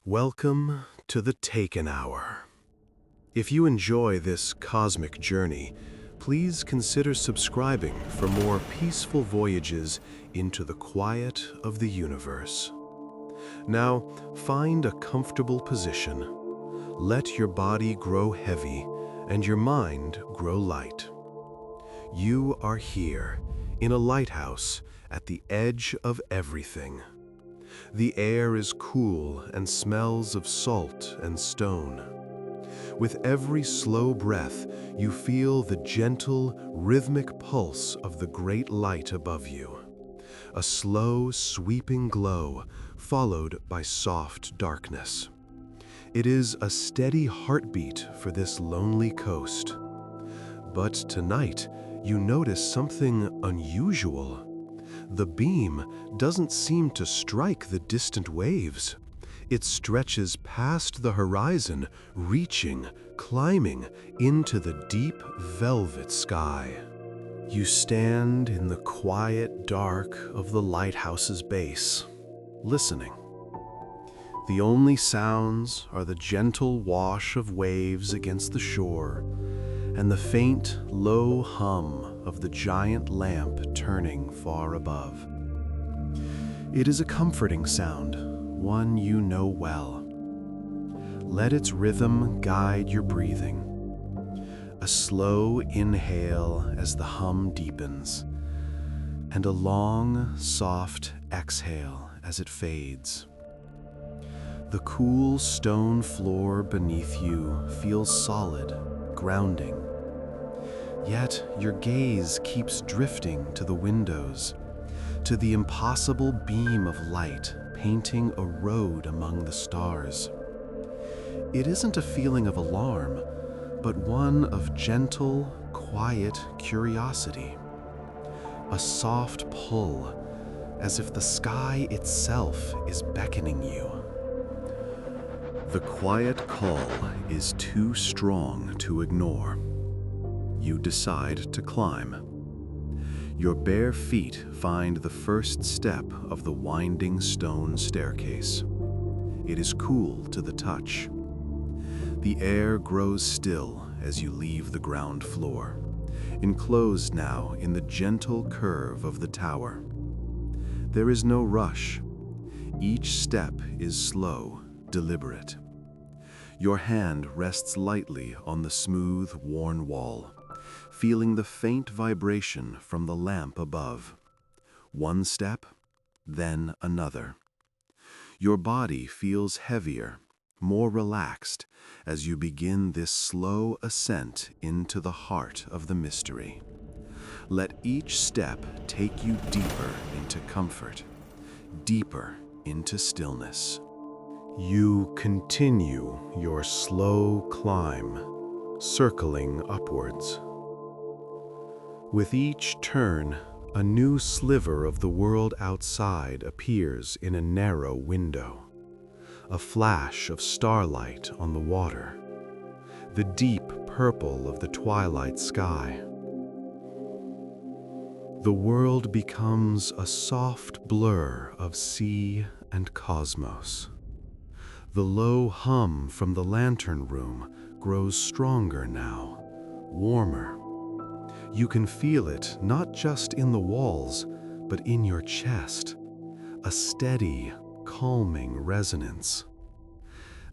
Welcome to the Taken Hour. If you enjoy this cosmic journey, please consider subscribing for more peaceful voyages into the quiet of the universe. Now, find a comfortable position. Let your body grow heavy and your mind grow light. You are here, in a lighthouse, at the edge of everything. The air is cool and smells of salt and stone. With every slow breath, you feel the gentle, rhythmic pulse of the great light above you. A slow, sweeping glow, followed by soft darkness. It is a steady heartbeat for this lonely coast. But tonight, you notice something unusual. The beam doesn't seem to strike the distant waves. It stretches past the horizon, reaching, climbing into the deep velvet sky. You stand in the quiet dark of the lighthouse's base, listening. The only sounds are the gentle wash of waves against the shore and the faint, low hum of the giant lamp turning far above. It is a comforting sound, one you know well. Let its rhythm guide your breathing. A slow inhale as the hum deepens, and a long, soft exhale as it fades. The cool stone floor beneath you feels solid, grounding. Yet your gaze keeps drifting to the windows, to the impossible beam of light painting a road among the stars. It isn't a feeling of alarm, but one of gentle, quiet curiosity. A soft pull, as if the sky itself is beckoning you. The quiet call is too strong to ignore. You decide to climb. Your bare feet find the first step of the winding stone staircase. It is cool to the touch. The air grows still as you leave the ground floor, enclosed now in the gentle curve of the tower. There is no rush. Each step is slow, deliberate. Your hand rests lightly on the smooth, worn wall, feeling the faint vibration from the lamp above. One step, then another. Your body feels heavier, more relaxed, as you begin this slow ascent into the heart of the mystery. Let each step take you deeper into comfort, deeper into stillness. You continue your slow climb, circling upwards. With each turn, a new sliver of the world outside appears in a narrow window. A flash of starlight on the water, the deep purple of the twilight sky. The world becomes a soft blur of sea and cosmos. The low hum from the lantern room grows stronger now, warmer. You can feel it not just in the walls, but in your chest, a steady, calming resonance.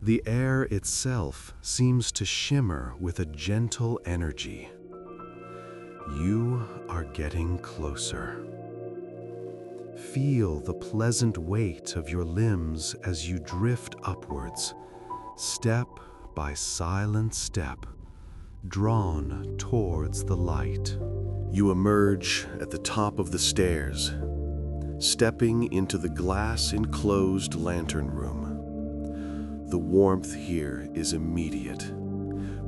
The air itself seems to shimmer with a gentle energy. You are getting closer. Feel the pleasant weight of your limbs as you drift upwards, step by silent step, drawn towards the light. You emerge at the top of the stairs, stepping into the glass-enclosed lantern room. The warmth here is immediate,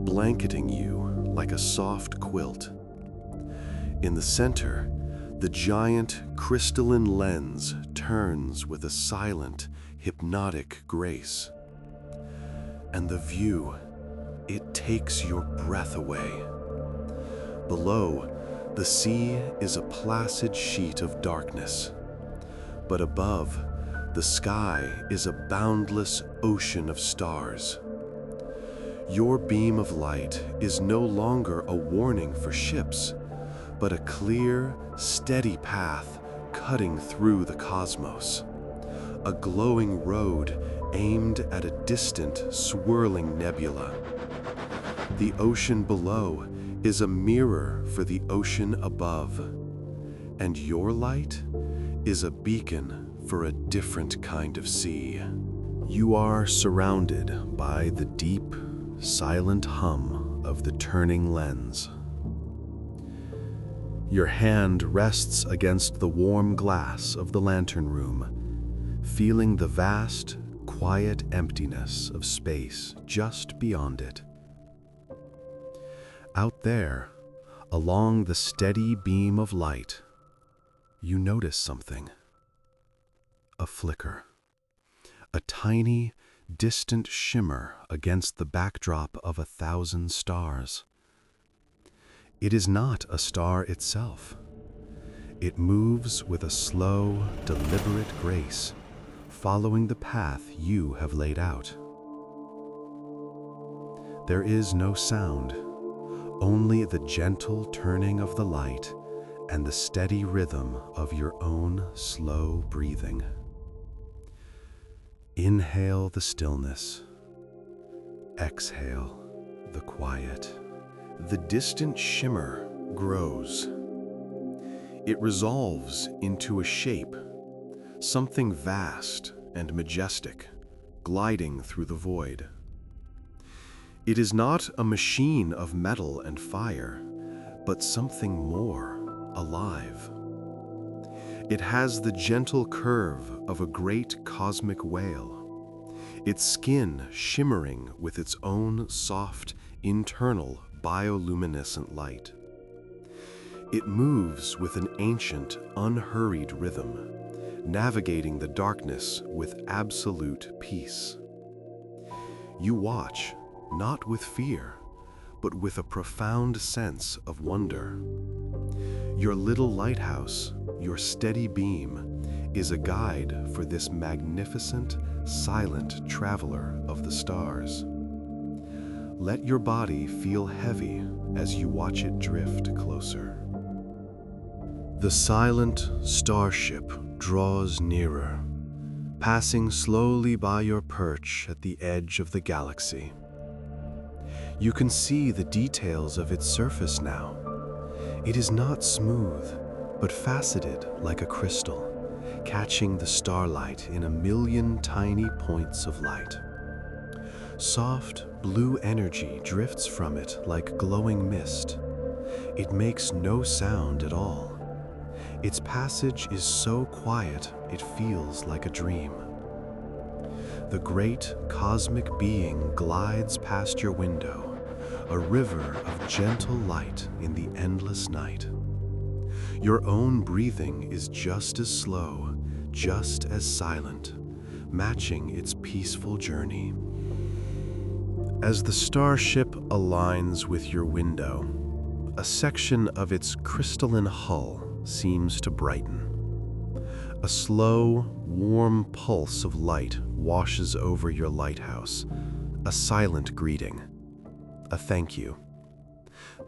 blanketing you like a soft quilt. In the center, the giant crystalline lens turns with a silent, hypnotic grace. And the view, it takes your breath away. Below, the sea is a placid sheet of darkness. But above, The sky is a boundless ocean of stars. Your beam of light is no longer a warning for ships, but a clear, steady path cutting through the cosmos. A glowing road aimed at a distant, swirling nebula. The ocean below is a mirror for the ocean above, and your light is a beacon for a different kind of sea. You are surrounded by the deep, silent hum of the turning lens. Your hand rests against the warm glass of the lantern room, feeling the vast, quiet emptiness of space just beyond it. Out there, along the steady beam of light, you notice something. A flicker. A tiny, distant shimmer against the backdrop of 1,000 stars. It is not a star itself. It moves with a slow, deliberate grace, following the path you have laid out. There is no sound, only the gentle turning of the light and the steady rhythm of your own slow breathing. Inhale the stillness. Exhale the quiet. The distant shimmer grows. It resolves into a shape, something vast and majestic, gliding through the void. It is not a machine of metal and fire, but something more, alive. It has the gentle curve of a great cosmic whale, its skin shimmering with its own soft, internal bioluminescent light. It moves with an ancient, unhurried rhythm, navigating the darkness with absolute peace. You watch, not with fear, but with a profound sense of wonder. Your little lighthouse, your steady beam, is a guide for this magnificent, silent traveler of the stars. Let your body feel heavy as you watch it drift closer. The silent starship draws nearer, passing slowly by your perch at the edge of the galaxy. You can see the details of its surface now. It is not smooth, but faceted like a crystal, catching the starlight in 1,000,000 tiny points of light. Soft, blue energy drifts from it like glowing mist. It makes no sound at all. Its passage is so quiet it feels like a dream. The great cosmic being glides past your window, a river of gentle light in the endless night. Your own breathing is just as slow, just as silent, matching its peaceful journey. As the starship aligns with your window, a section of its crystalline hull seems to brighten. A slow, warm pulse of light washes over your lighthouse, a silent greeting, a thank you.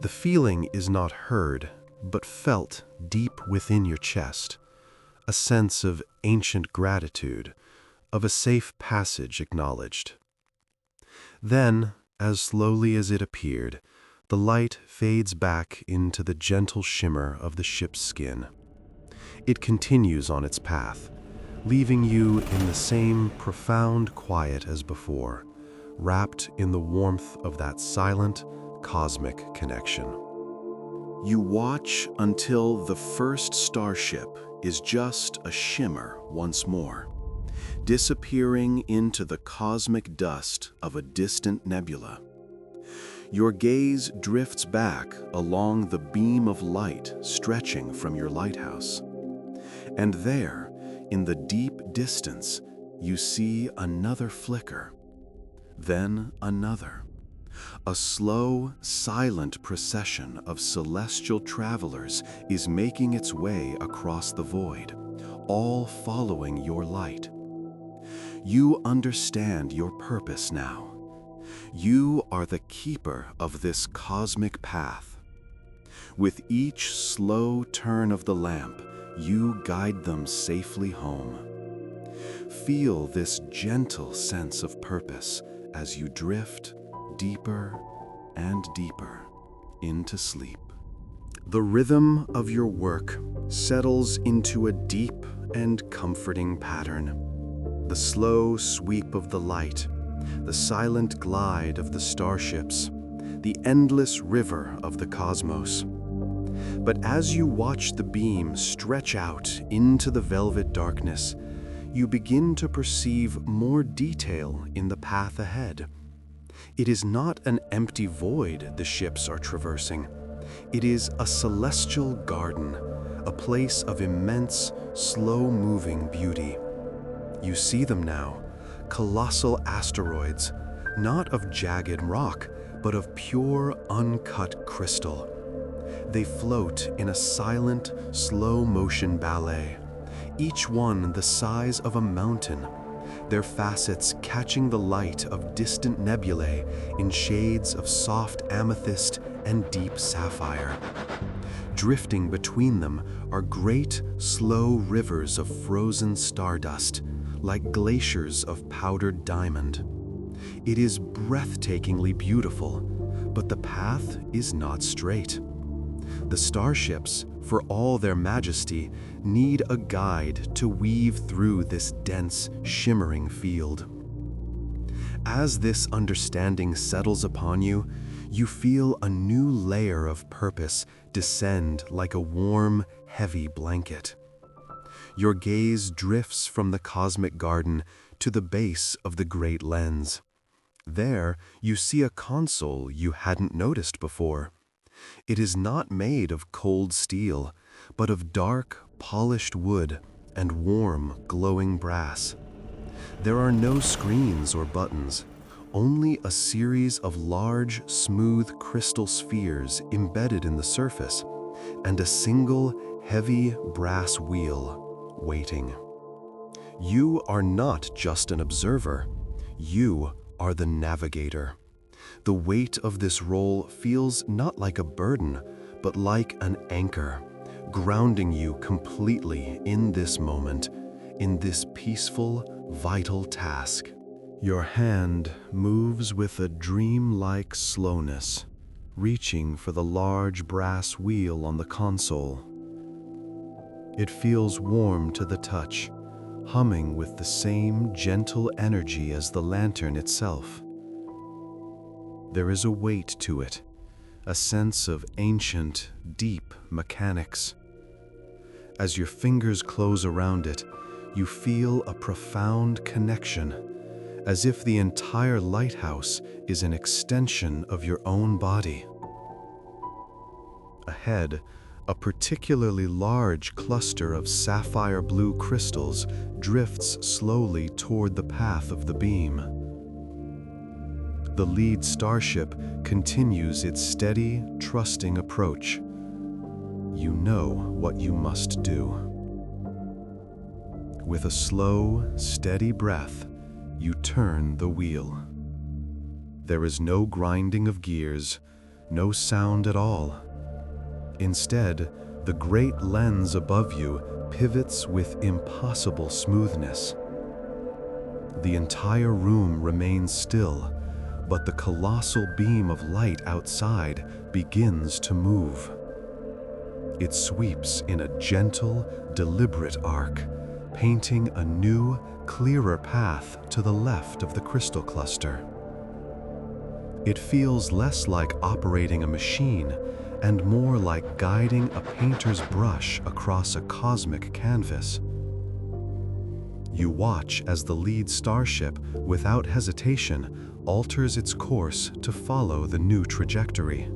The feeling is not heard, but felt deep within your chest, a sense of ancient gratitude, of a safe passage acknowledged. Then, as slowly as it appeared, the light fades back into the gentle shimmer of the ship's skin. It continues on its path, leaving you in the same profound quiet as before, wrapped in the warmth of that silent, cosmic connection. You watch until the first starship is just a shimmer once more, disappearing into the cosmic dust of a distant nebula. Your gaze drifts back along the beam of light stretching from your lighthouse. And there, in the deep distance, you see another flicker, then another. A slow, silent procession of celestial travelers is making its way across the void, all following your light. You understand your purpose now. You are the keeper of this cosmic path. With each slow turn of the lamp, you guide them safely home. Feel this gentle sense of purpose as you drift deeper and deeper into sleep. The rhythm of your work settles into a deep and comforting pattern. The slow sweep of the light, the silent glide of the starships, the endless river of the cosmos. But as you watch the beam stretch out into the velvet darkness, you begin to perceive more detail in the path ahead. It is not an empty void the ships are traversing. It is a celestial garden, a place of immense, slow-moving beauty. You see them now, colossal asteroids, not of jagged rock, but of pure, uncut crystal. They float in a silent, slow-motion ballet, each one the size of a mountain, their facets catching the light of distant nebulae in shades of soft amethyst and deep sapphire. Drifting between them are great, slow rivers of frozen stardust, like glaciers of powdered diamond. It is breathtakingly beautiful, but the path is not straight. The starships, for all their majesty, need a guide to weave through this dense, shimmering field. As this understanding settles upon you, you feel a new layer of purpose descend like a warm, heavy blanket. Your gaze drifts from the cosmic garden to the base of the great lens. There, you see a console you hadn't noticed before. It is not made of cold steel, but of dark, polished wood and warm, glowing brass. There are no screens or buttons, only a series of large, smooth crystal spheres embedded in the surface, and a single, heavy brass wheel waiting. You are not just an observer. You are the navigator. The weight of this role feels not like a burden, but like an anchor, grounding you completely in this moment, in this peaceful, vital task. Your hand moves with a dream-like slowness, reaching for the large brass wheel on the console. It feels warm to the touch, humming with the same gentle energy as the lantern itself. There is a weight to it, a sense of ancient, deep mechanics. As your fingers close around it, you feel a profound connection, as if the entire lighthouse is an extension of your own body. Ahead, a particularly large cluster of sapphire blue crystals drifts slowly toward the path of the beam. The lead starship continues its steady, trusting approach. You know what you must do. With a slow, steady breath, you turn the wheel. There is no grinding of gears, no sound at all. Instead, the great lens above you pivots with impossible smoothness. The entire room remains still, but the colossal beam of light outside begins to move. It sweeps in a gentle, deliberate arc, painting a new, clearer path to the left of the crystal cluster. It feels less like operating a machine and more like guiding a painter's brush across a cosmic canvas. You watch as the lead starship, without hesitation, alters its course to follow the new trajectory.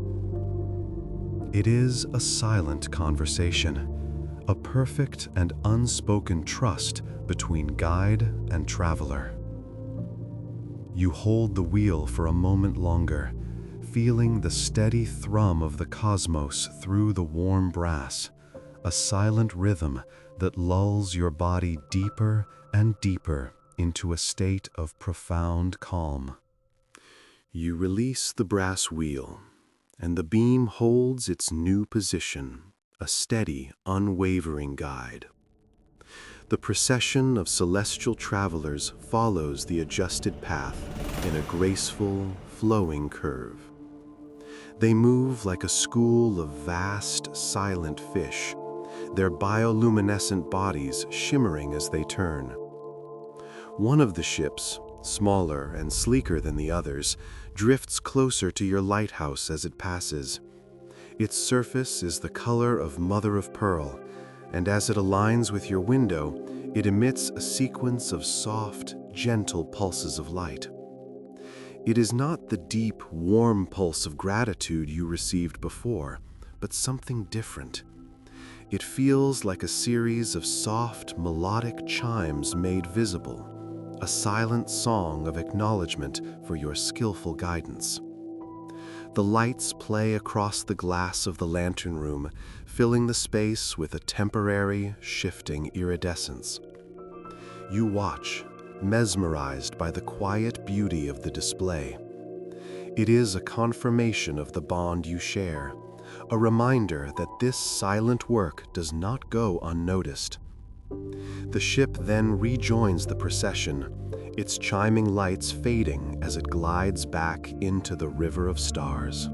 It is a silent conversation, a perfect and unspoken trust between guide and traveler. You hold the wheel for a moment longer, feeling the steady thrum of the cosmos through the warm brass, a silent rhythm that lulls your body deeper and deeper into a state of profound calm. You release the brass wheel, and the beam holds its new position, a steady, unwavering guide. The procession of celestial travelers follows the adjusted path in a graceful, flowing curve. They move like a school of vast, silent fish, their bioluminescent bodies shimmering as they turn. One of the ships, smaller and sleeker than the others, drifts closer to your lighthouse as it passes. Its surface is the color of mother of pearl, and as it aligns with your window, it emits a sequence of soft, gentle pulses of light. It is not the deep, warm pulse of gratitude you received before, but something different. It feels like a series of soft, melodic chimes made visible, a silent song of acknowledgement for your skillful guidance. The lights play across the glass of the lantern room, filling the space with a temporary, shifting iridescence. You watch, mesmerized by the quiet beauty of the display. It is a confirmation of the bond you share, a reminder that this silent work does not go unnoticed. The ship then rejoins the procession, its chiming lights fading as it glides back into the river of stars.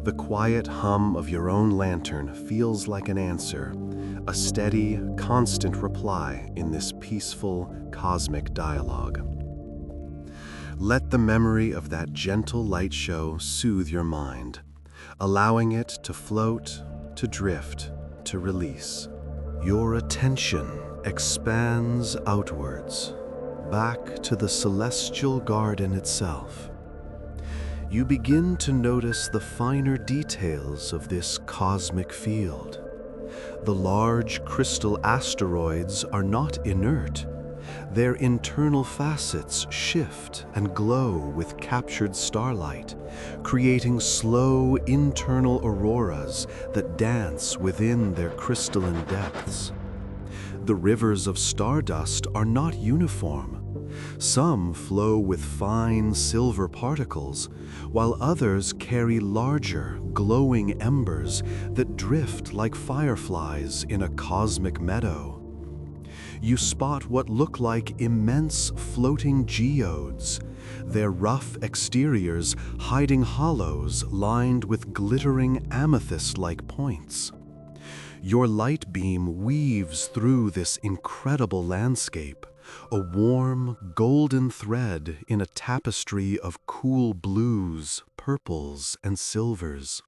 The quiet hum of your own lantern feels like an answer, a steady, constant reply in this peaceful, cosmic dialogue. Let the memory of that gentle light show soothe your mind, allowing it to float, to drift, to release. Your attention expands outwards, back to the celestial garden itself. You begin to notice the finer details of this cosmic field. The large crystal asteroids are not inert. Their internal facets shift and glow with captured starlight, creating slow internal auroras that dance within their crystalline depths. The rivers of stardust are not uniform. Some flow with fine silver particles, while others carry larger, glowing embers that drift like fireflies in a cosmic meadow. You spot what look like immense floating geodes, their rough exteriors hiding hollows lined with glittering amethyst-like points. Your light beam weaves through this incredible landscape, a warm, golden thread in a tapestry of cool blues, purples, and silvers.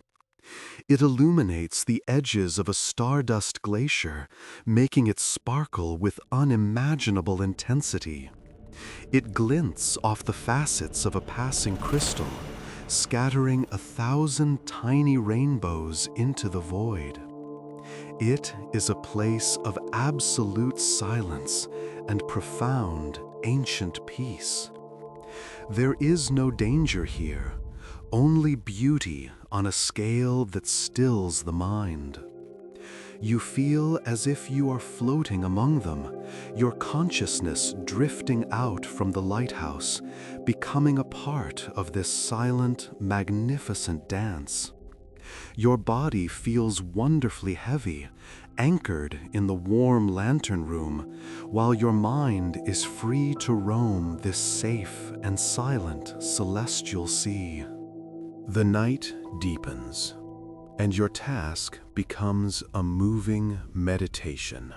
It illuminates the edges of a stardust glacier, making it sparkle with unimaginable intensity. It glints off the facets of a passing crystal, scattering 1,000 tiny rainbows into the void. It is a place of absolute silence and profound, ancient peace. There is no danger here, only beauty on a scale that stills the mind. You feel as if you are floating among them, your consciousness drifting out from the lighthouse, becoming a part of this silent, magnificent dance. Your body feels wonderfully heavy, anchored in the warm lantern room, while your mind is free to roam this safe and silent celestial sea. The night deepens, and your task becomes a moving meditation.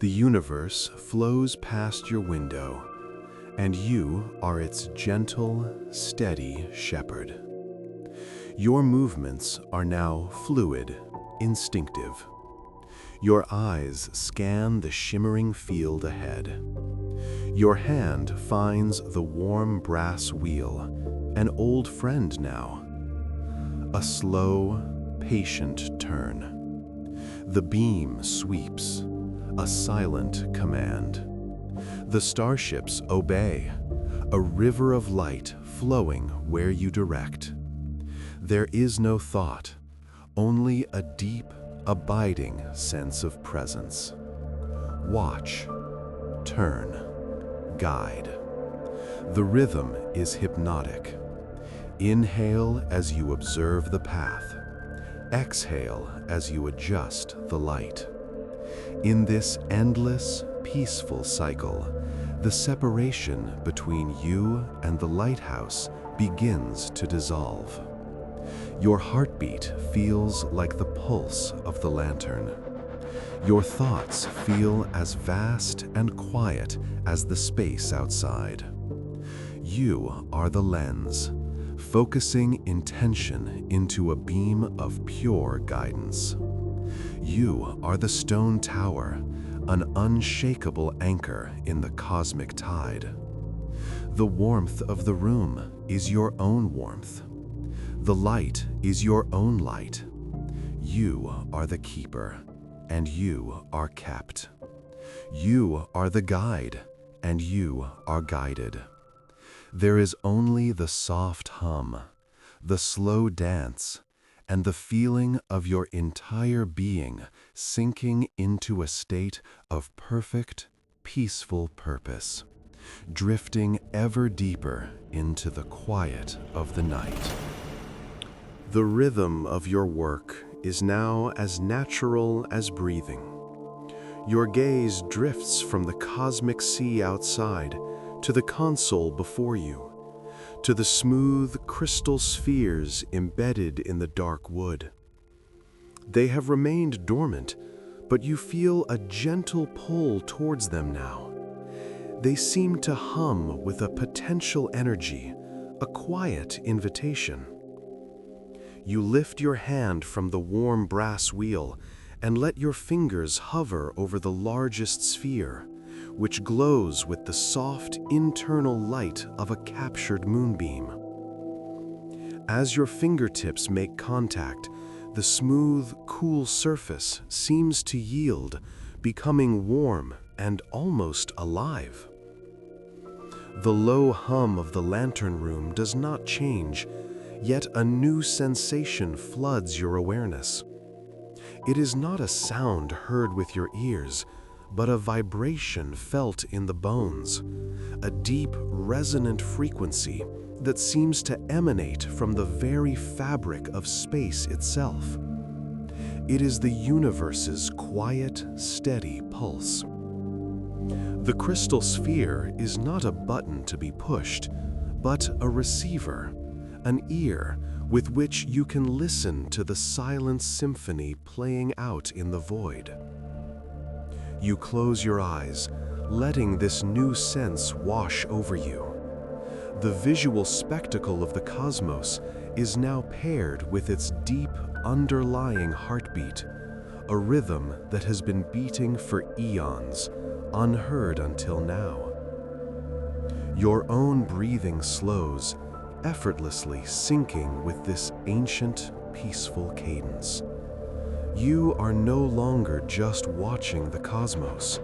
The universe flows past your window, and you are its gentle, steady shepherd. Your movements are now fluid, instinctive. Your eyes scan the shimmering field ahead. Your hand finds the warm brass wheel, an old friend now. A slow, patient turn. The beam sweeps, a silent command. The starships obey, a river of light flowing where you direct. There is no thought, only a deep, abiding sense of presence. Watch, turn, guide. The rhythm is hypnotic. Inhale as you observe the path. Exhale as you adjust the light. In this endless, peaceful cycle, the separation between you and the lighthouse begins to dissolve. Your heartbeat feels like the pulse of the lantern. Your thoughts feel as vast and quiet as the space outside. You are the lens, focusing intention into a beam of pure guidance. You are the stone tower, an unshakable anchor in the cosmic tide. The warmth of the room is your own warmth. The light is your own light. You are the keeper, and you are kept. You are the guide, and you are guided. There is only the soft hum, the slow dance, and the feeling of your entire being sinking into a state of perfect, peaceful purpose, drifting ever deeper into the quiet of the night. The rhythm of your work is now as natural as breathing. Your gaze drifts from the cosmic sea outside to the console before you, to the smooth crystal spheres embedded in the dark wood. They have remained dormant, but you feel a gentle pull towards them now. They seem to hum with a potential energy, a quiet invitation. You lift your hand from the warm brass wheel and let your fingers hover over the largest sphere, which glows with the soft internal light of a captured moonbeam. As your fingertips make contact, the smooth, cool surface seems to yield, becoming warm and almost alive. The low hum of the lantern room does not change, yet a new sensation floods your awareness. It is not a sound heard with your ears, but a vibration felt in the bones, a deep, resonant frequency that seems to emanate from the very fabric of space itself. It is the universe's quiet, steady pulse. The crystal sphere is not a button to be pushed, but a receiver, an ear with which you can listen to the silent symphony playing out in the void. You close your eyes, letting this new sense wash over you. The visual spectacle of the cosmos is now paired with its deep, underlying heartbeat, a rhythm that has been beating for eons, unheard until now. Your own breathing slows, effortlessly syncing with this ancient, peaceful cadence. You are no longer just watching the cosmos.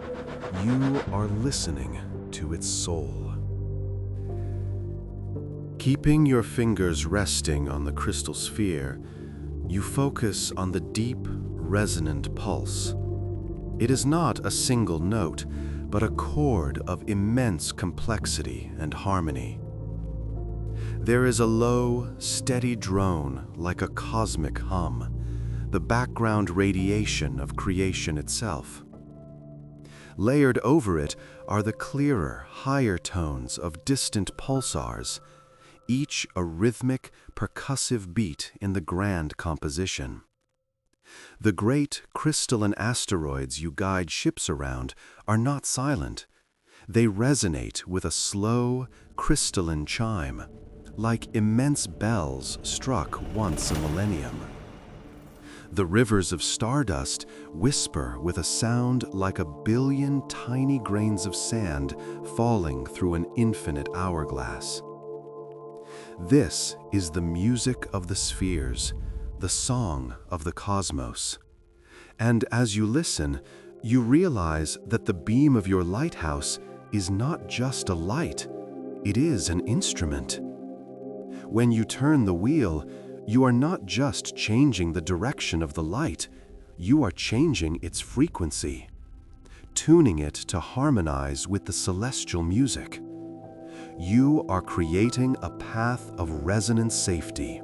You are listening to its soul. Keeping your fingers resting on the crystal sphere, you focus on the deep, resonant pulse. It is not a single note, but a chord of immense complexity and harmony. There is a low, steady drone like a cosmic hum, the background radiation of creation itself. Layered over it are the clearer, higher tones of distant pulsars, each a rhythmic, percussive beat in the grand composition. The great crystalline asteroids you guide ships around are not silent. They resonate with a slow, crystalline chime, like immense bells struck once a millennium. The rivers of stardust whisper with a sound like a billion tiny grains of sand falling through an infinite hourglass. This is the music of the spheres, the song of the cosmos. And as you listen, you realize that the beam of your lighthouse is not just a light, it is an instrument. When you turn the wheel, you are not just changing the direction of the light, you are changing its frequency. tuning it to harmonize with the celestial music. You are creating a path of resonant safety,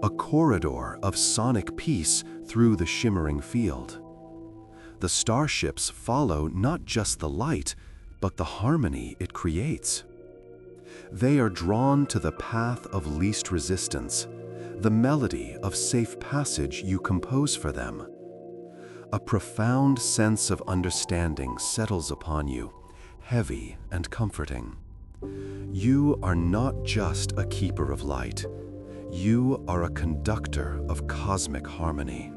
a corridor of sonic peace through the shimmering field. The starships follow not just the light, but the harmony it creates. They are drawn to the path of least resistance, the melody of safe passage you compose for them. A profound sense of understanding settles upon you, heavy and comforting. You are not just a keeper of light. You are a conductor of cosmic harmony.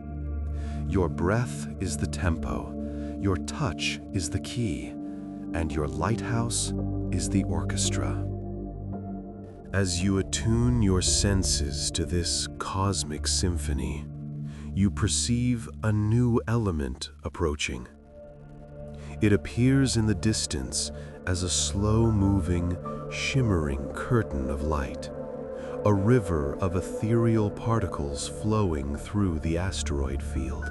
Your breath is the tempo, your touch is the key, and your lighthouse is the orchestra. As you attune your senses to this cosmic symphony, you perceive a new element approaching. It appears in the distance as a slow-moving, shimmering curtain of light, a river of ethereal particles flowing through the asteroid field.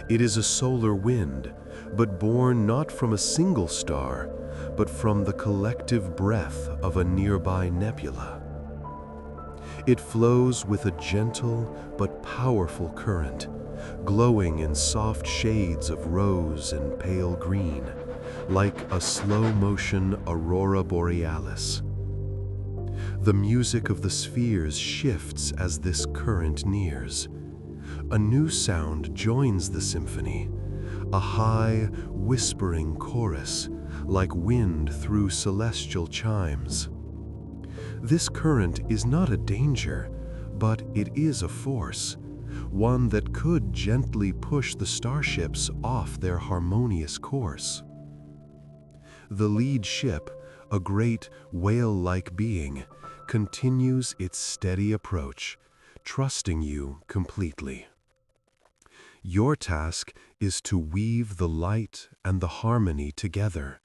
It is a solar wind, but born not from a single star, but from the collective breath of a nearby nebula. It flows with a gentle but powerful current, glowing in soft shades of rose and pale green, like a slow-motion aurora borealis. The music of the spheres shifts as this current nears. A new sound joins the symphony, a high, whispering chorus, like wind through celestial chimes. This current is not a danger, but it is a force, one that could gently push the starships off their harmonious course. The lead ship, a great whale-like being, continues its steady approach, trusting you completely. Your task is to weave the light and the harmony together,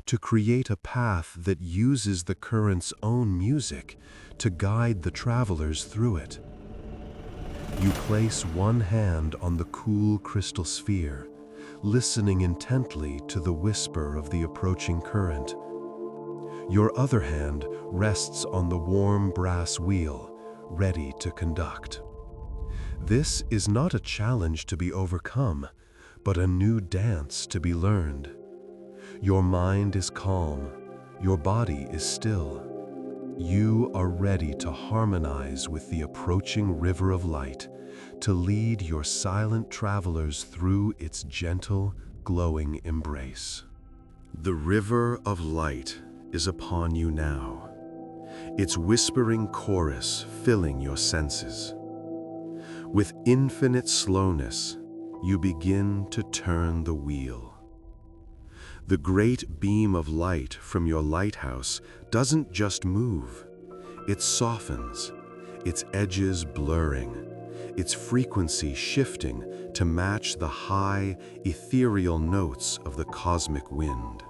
to create a path that uses the current's own music to guide the travelers through it. You place one hand on the cool crystal sphere, listening intently to the whisper of the approaching current. Your other hand rests on the warm brass wheel, ready to conduct. This is not a challenge to be overcome, but a new dance to be learned. Your mind is calm, your body is still. You are ready to harmonize with the approaching river of light, to lead your silent travelers through its gentle, glowing embrace. The river of light is upon you now, its whispering chorus filling your senses. With infinite slowness, you begin to turn the wheel. The great beam of light from your lighthouse doesn't just move. It softens, its edges blurring, its frequency shifting to match the high, ethereal notes of the cosmic wind.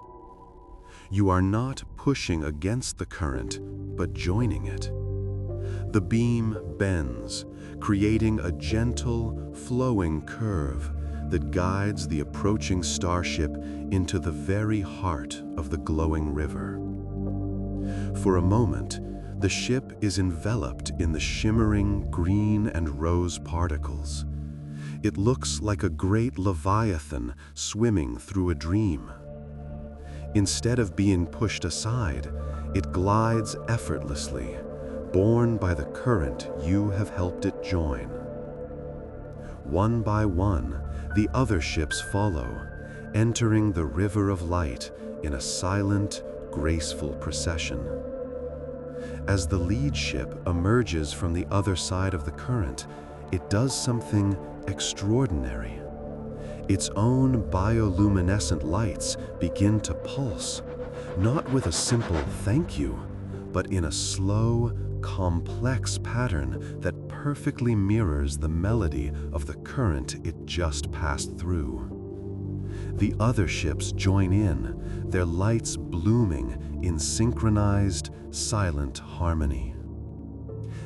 You are not pushing against the current, but joining it. The beam bends, creating a gentle, flowing curve that guides the approaching starship into the very heart of the glowing river. For a moment, the ship is enveloped in the shimmering green and rose particles. It looks like a great leviathan swimming through a dream. Instead of being pushed aside, it glides effortlessly, borne by the current you have helped it join. One by one, the other ships follow, entering the river of light in a silent, graceful procession. As the lead ship emerges from the other side of the current, it does something extraordinary. Its own bioluminescent lights begin to pulse, not with a simple thank you, but in a slow, complex pattern that perfectly mirrors the melody of the current it just passed through. The other ships join in, their lights blooming in synchronized, silent harmony.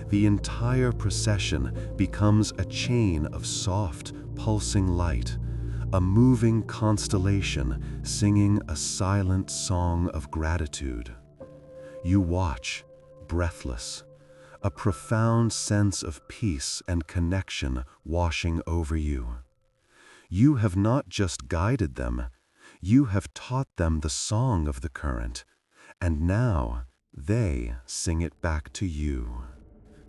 The entire procession becomes a chain of soft, pulsing light, a moving constellation singing a silent song of gratitude. You watch, breathless, a profound sense of peace and connection washing over you. You have not just guided them, you have taught them the song of the current, and now they sing it back to you.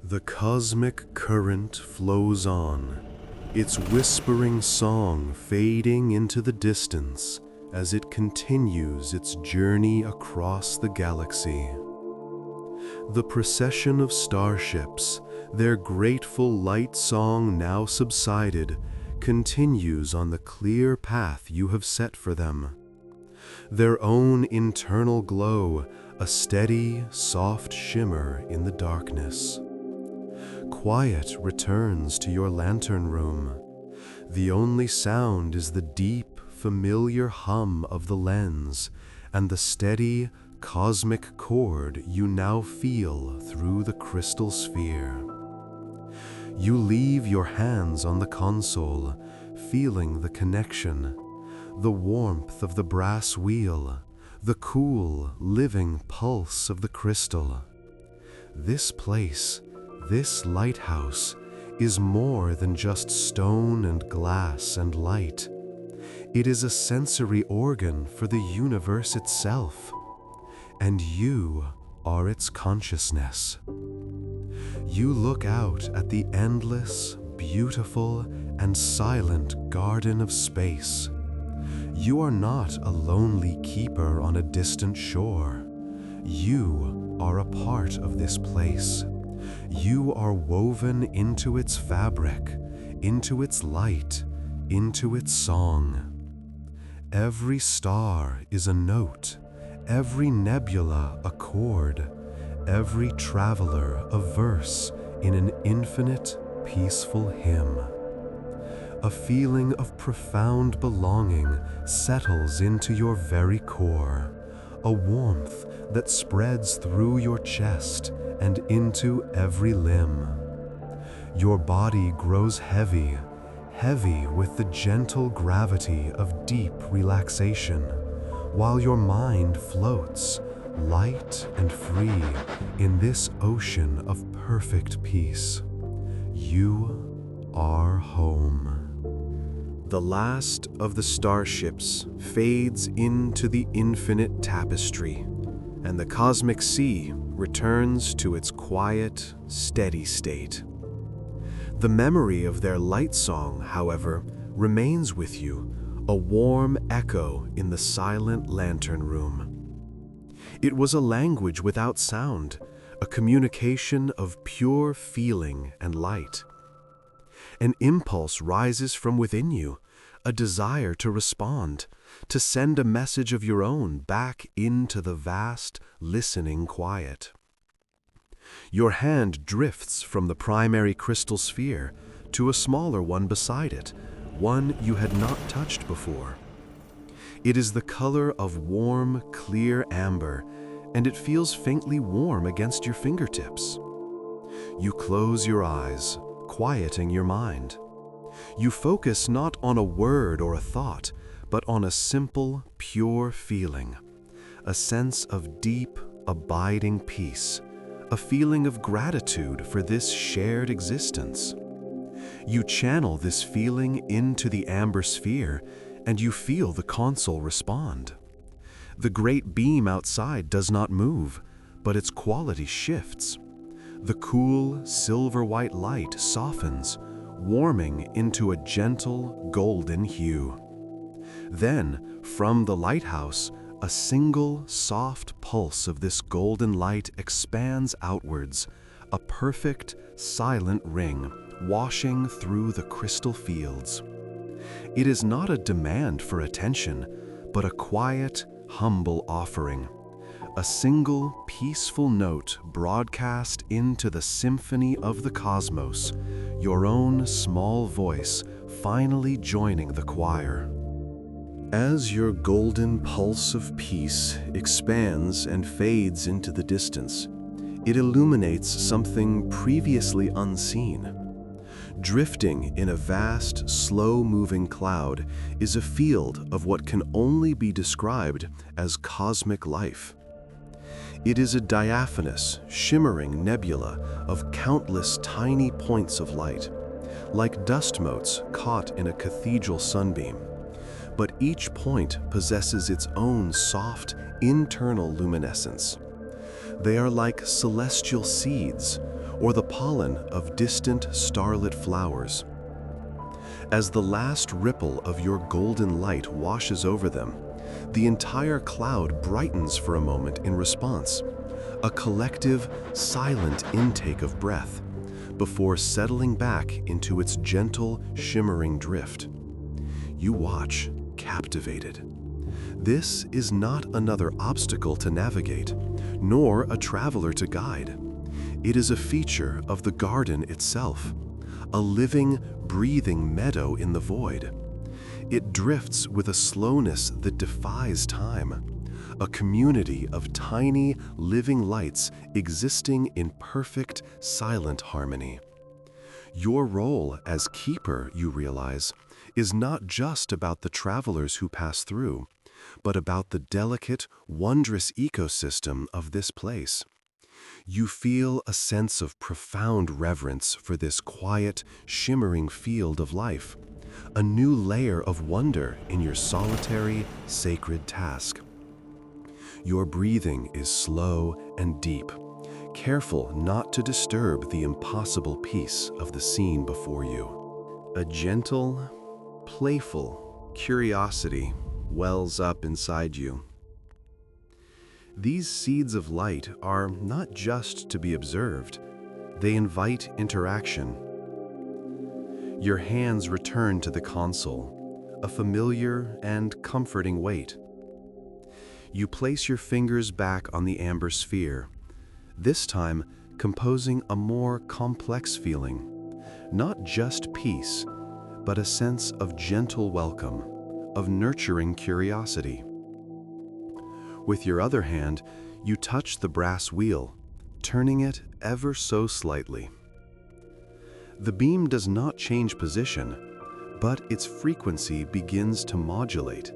The cosmic current flows on, its whispering song fading into the distance as it continues its journey across the galaxy. The procession of starships, their grateful light song now subsided, continues on the clear path you have set for them. Their own internal glow, a steady, soft shimmer in the darkness. Quiet returns to your lantern room. The only sound is the deep, familiar hum of the lens and the steady, cosmic chord you now feel through the crystal sphere. You leave your hands on the console, feeling the connection, the warmth of the brass wheel, the cool, living pulse of the crystal. This place, this lighthouse, is more than just stone and glass and light. It is a sensory organ for the universe itself, and you are its consciousness. You look out at the endless, beautiful, and silent garden of space. You are not a lonely keeper on a distant shore. You are a part of this place. You are woven into its fabric, into its light, into its song. Every star is a note, every nebula a chord, every traveler a verse in an infinite, peaceful hymn. A feeling of profound belonging settles into your very core, a warmth that spreads through your chest and into every limb. Your body grows heavy, heavy with the gentle gravity of deep relaxation, while your mind floats, light and free, in this ocean of perfect peace. You are home. The last of the starships fades into the infinite tapestry, and the cosmic sea returns to its quiet, steady state. The memory of their light song, however, remains with you, a warm echo in the silent lantern room. It was a language without sound, a communication of pure feeling and light. An impulse rises from within you, a desire to respond, to send a message of your own back into the vast, listening quiet. Your hand drifts from the primary crystal sphere to a smaller one beside it, one you had not touched before. It is the color of warm, clear amber, and it feels faintly warm against your fingertips. You close your eyes, quieting your mind. You focus not on a word or a thought, but on a simple, pure feeling, a sense of deep, abiding peace, a feeling of gratitude for this shared existence. You channel this feeling into the amber sphere, and you feel the console respond. The great beam outside does not move, but its quality shifts. The cool, silver-white light softens, warming into a gentle, golden hue. Then, from the lighthouse, a single, soft pulse of this golden light expands outwards, a perfect, silent ring, washing through the crystal fields. It is not a demand for attention, but a quiet, humble offering. A single, peaceful note broadcast into the symphony of the cosmos, your own small voice finally joining the choir. As your golden pulse of peace expands and fades into the distance, it illuminates something previously unseen. Drifting in a vast, slow-moving cloud is a field of what can only be described as cosmic life. It is a diaphanous, shimmering nebula of countless tiny points of light, like dust motes caught in a cathedral sunbeam. But each point possesses its own soft, internal luminescence. They are like celestial seeds, or the pollen of distant starlit flowers. As the last ripple of your golden light washes over them, the entire cloud brightens for a moment in response, a collective, silent intake of breath, before settling back into its gentle, shimmering drift. You watch, captivated. This is not another obstacle to navigate, nor a traveler to guide. It is a feature of the garden itself, a living, breathing meadow in the void. It drifts with a slowness that defies time, a community of tiny, living lights existing in perfect, silent harmony. Your role as keeper, you realize, is not just about the travelers who pass through, but about the delicate, wondrous ecosystem of this place. You feel a sense of profound reverence for this quiet, shimmering field of life, a new layer of wonder in your solitary, sacred task. Your breathing is slow and deep, careful not to disturb the impossible peace of the scene before you. A gentle, playful curiosity wells up inside you. These seeds of light are not just to be observed, they invite interaction. Your hands return to the console, a familiar and comforting weight. You place your fingers back on the amber sphere, this time composing a more complex feeling, not just peace, but a sense of gentle welcome, of nurturing curiosity. With your other hand, you touch the brass wheel, turning it ever so slightly. The beam does not change position, but its frequency begins to modulate,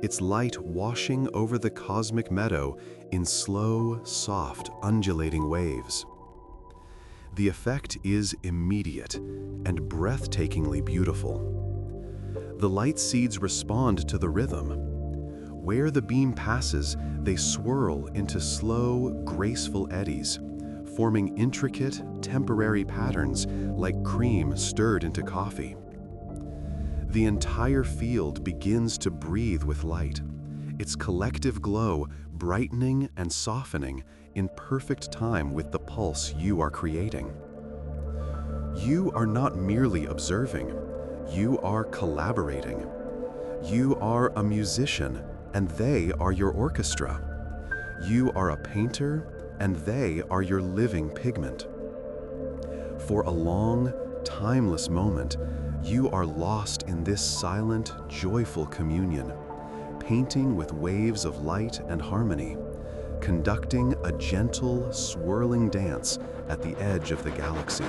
its light washing over the cosmic meadow in slow, soft, undulating waves. The effect is immediate and breathtakingly beautiful. The light seeds respond to the rhythm. Where the beam passes, they swirl into slow, graceful eddies, forming intricate, temporary patterns like cream stirred into coffee. The entire field begins to breathe with light, its collective glow brightening and softening in perfect time with the pulse you are creating. You are not merely observing, you are collaborating. You are a musician, and they are your orchestra. You are a painter, and they are your living pigment. For a long, timeless moment, you are lost in this silent, joyful communion, painting with waves of light and harmony, conducting a gentle, swirling dance at the edge of the galaxy.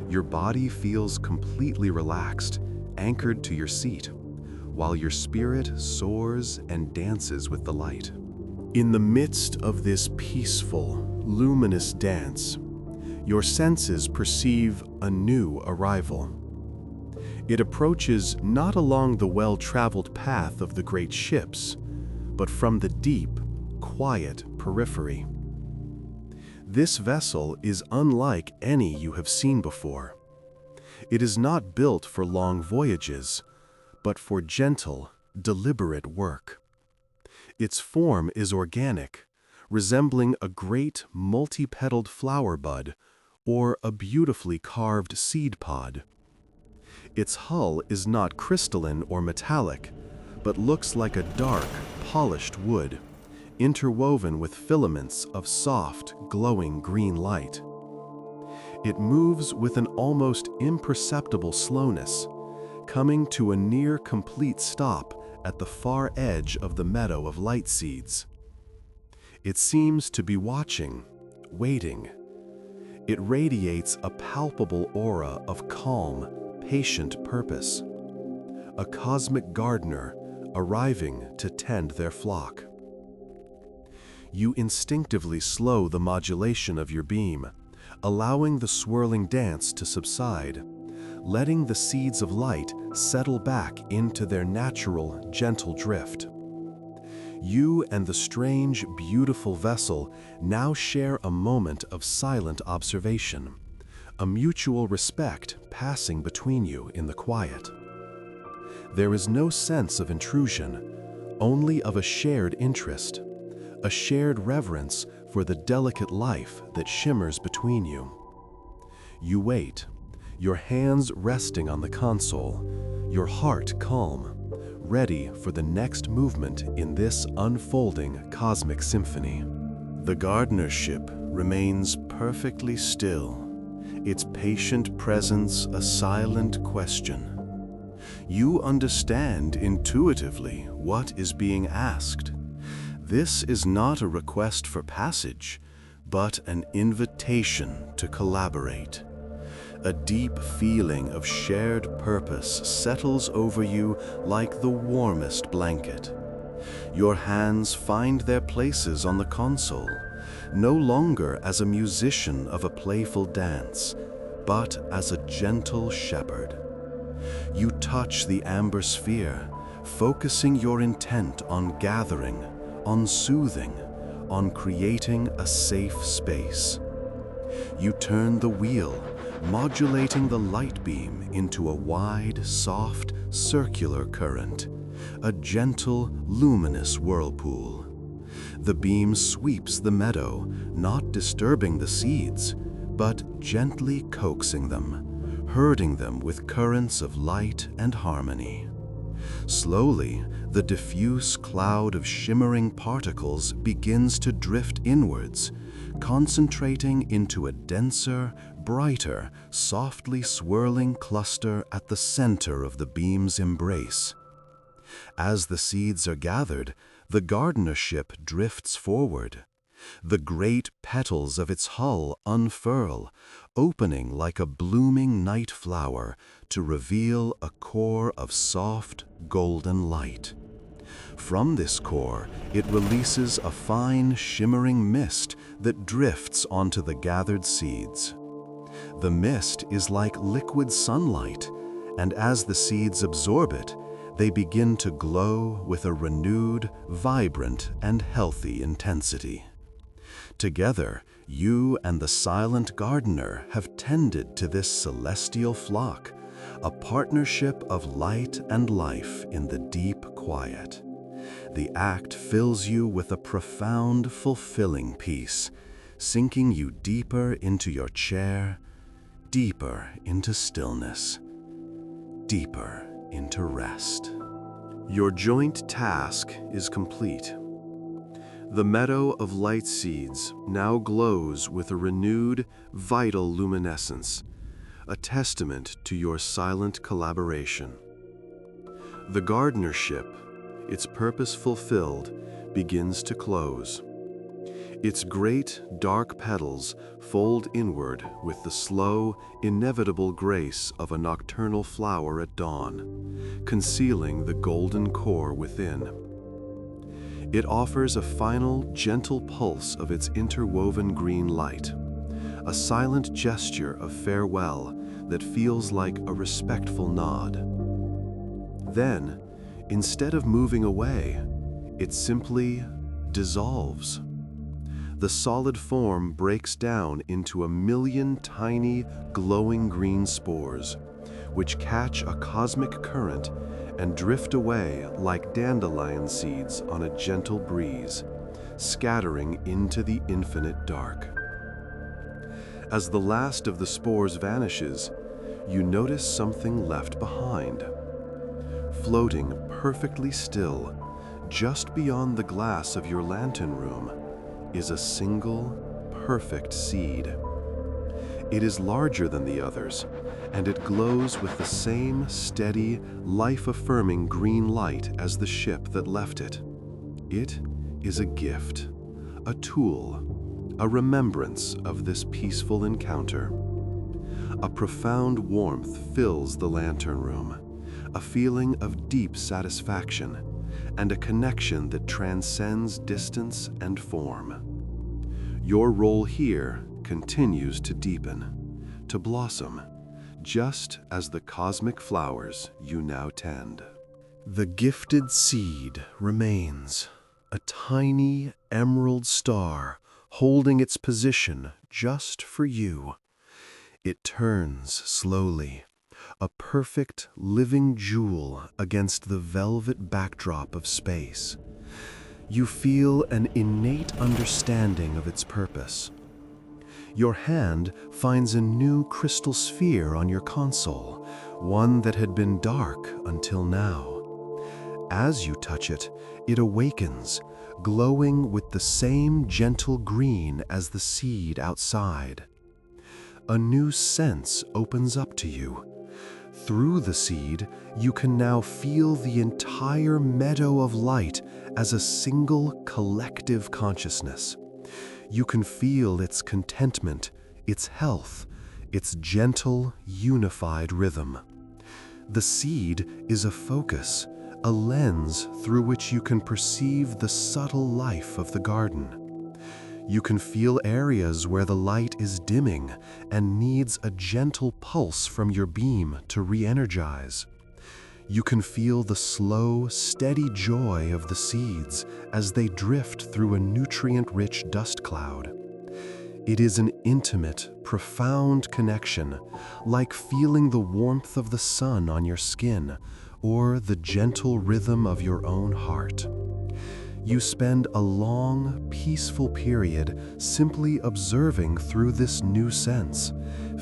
Your body feels completely relaxed, anchored to your seat, while your spirit soars and dances with the light. In the midst of this peaceful, luminous dance, your senses perceive a new arrival. It approaches not along the well-traveled path of the great ships, but from the deep, quiet periphery. This vessel is unlike any you have seen before. It is not built for long voyages, but for gentle, deliberate work. Its form is organic, resembling a great multi-petaled flower bud or a beautifully carved seed pod. Its hull is not crystalline or metallic, but looks like a dark, polished wood, interwoven with filaments of soft, glowing green light. It moves with an almost imperceptible slowness, coming to a near complete stop at the far edge of the meadow of light seeds. It seems to be watching, waiting. It radiates a palpable aura of calm, patient purpose. A cosmic gardener arriving to tend their flock. You instinctively slow the modulation of your beam, allowing the swirling dance to subside, letting the seeds of light settle back into their natural, gentle drift. You and the strange, beautiful vessel now share a moment of silent observation, a mutual respect passing between you in the quiet. There is no sense of intrusion, only of a shared interest, a shared reverence for the delicate life that shimmers between you. You wait, your hands resting on the console, your heart calm, ready for the next movement in this unfolding cosmic symphony. The gardener ship remains perfectly still, its patient presence a silent question. You understand intuitively what is being asked. This is not a request for passage, but an invitation to collaborate. A deep feeling of shared purpose settles over you like the warmest blanket. Your hands find their places on the console, no longer as a musician of a playful dance, but as a gentle shepherd. You touch the amber sphere, focusing your intent on gathering, on soothing, on creating a safe space. You turn the wheel, modulating the light beam into a wide, soft, circular current, a gentle, luminous whirlpool. The beam sweeps the meadow, not disturbing the seeds, but gently coaxing them, herding them with currents of light and harmony. Slowly, the diffuse cloud of shimmering particles begins to drift inwards, concentrating into a denser, brighter, softly swirling cluster at the center of the beam's embrace. As the seeds are gathered, the gardener ship drifts forward. The great petals of its hull unfurl, opening like a blooming night flower to reveal a core of soft, golden light. From this core, it releases a fine, shimmering mist that drifts onto the gathered seeds. The mist is like liquid sunlight, and as the seeds absorb it, they begin to glow with a renewed, vibrant, and healthy intensity. Together, you and the silent gardener have tended to this celestial flock, a partnership of light and life in the deep quiet. The act fills you with a profound, fulfilling peace, sinking you deeper into your chair, deeper into stillness, deeper into rest. Your joint task is complete. The meadow of light seeds now glows with a renewed, vital luminescence, a testament to your silent collaboration. The gardener ship, its purpose fulfilled, begins to close. Its great, dark petals fold inward with the slow, inevitable grace of a nocturnal flower at dawn, concealing the golden core within. It offers a final, gentle pulse of its interwoven green light, a silent gesture of farewell that feels like a respectful nod. Then, instead of moving away, it simply dissolves. The solid form breaks down into a million tiny, glowing green spores, which catch a cosmic current and drift away like dandelion seeds on a gentle breeze, scattering into the infinite dark. As the last of the spores vanishes, you notice something left behind. Floating perfectly still, just beyond the glass of your lantern room, is a single, perfect seed. It is larger than the others, and it glows with the same steady, life-affirming green light as the ship that left it. It is a gift, a tool, a remembrance of this peaceful encounter. A profound warmth fills the lantern room, a feeling of deep satisfaction, and a connection that transcends distance and form. Your role here continues to deepen, to blossom, just as the cosmic flowers you now tend. The gifted seed remains, a tiny emerald star holding its position just for you. It turns slowly, a perfect living jewel against the velvet backdrop of space. You feel an innate understanding of its purpose. Your hand finds a new crystal sphere on your console, one that had been dark until now. As you touch it, it awakens, glowing with the same gentle green as the seed outside. A new sense opens up to you. Through the seed, you can now feel the entire meadow of light as a single collective consciousness. You can feel its contentment, its health, its gentle, unified rhythm. The seed is a focus, a lens through which you can perceive the subtle life of the garden. You can feel areas where the light is dimming and needs a gentle pulse from your beam to re-energize. You can feel the slow, steady joy of the seeds as they drift through a nutrient-rich dust cloud. It is an intimate, profound connection, like feeling the warmth of the sun on your skin or the gentle rhythm of your own heart. You spend a long, peaceful period simply observing through this new sense,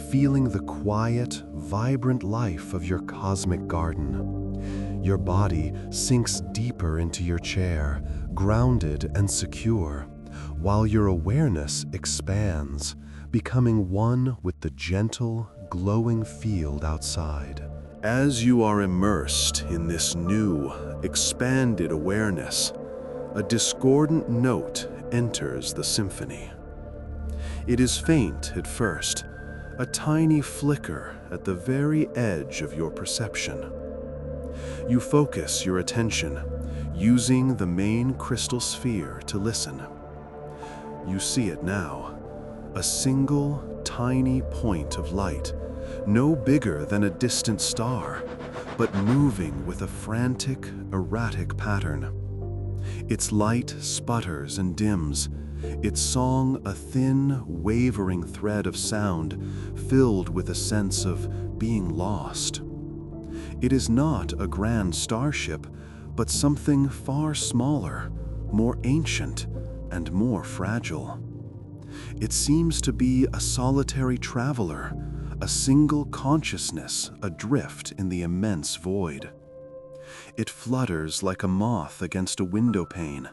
feeling the quiet, vibrant life of your cosmic garden. Your body sinks deeper into your chair, grounded and secure, while your awareness expands, becoming one with the gentle, glowing field outside. As you are immersed in this new, expanded awareness, a discordant note enters the symphony. It is faint at first, a tiny flicker at the very edge of your perception. You focus your attention, using the main crystal sphere to listen. You see it now, a single, tiny point of light, no bigger than a distant star, but moving with a frantic, erratic pattern. Its light sputters and dims, its song a thin, wavering thread of sound filled with a sense of being lost. It is not a grand starship, but something far smaller, more ancient, and more fragile. It seems to be a solitary traveler, a single consciousness adrift in the immense void. It flutters like a moth against a window pane,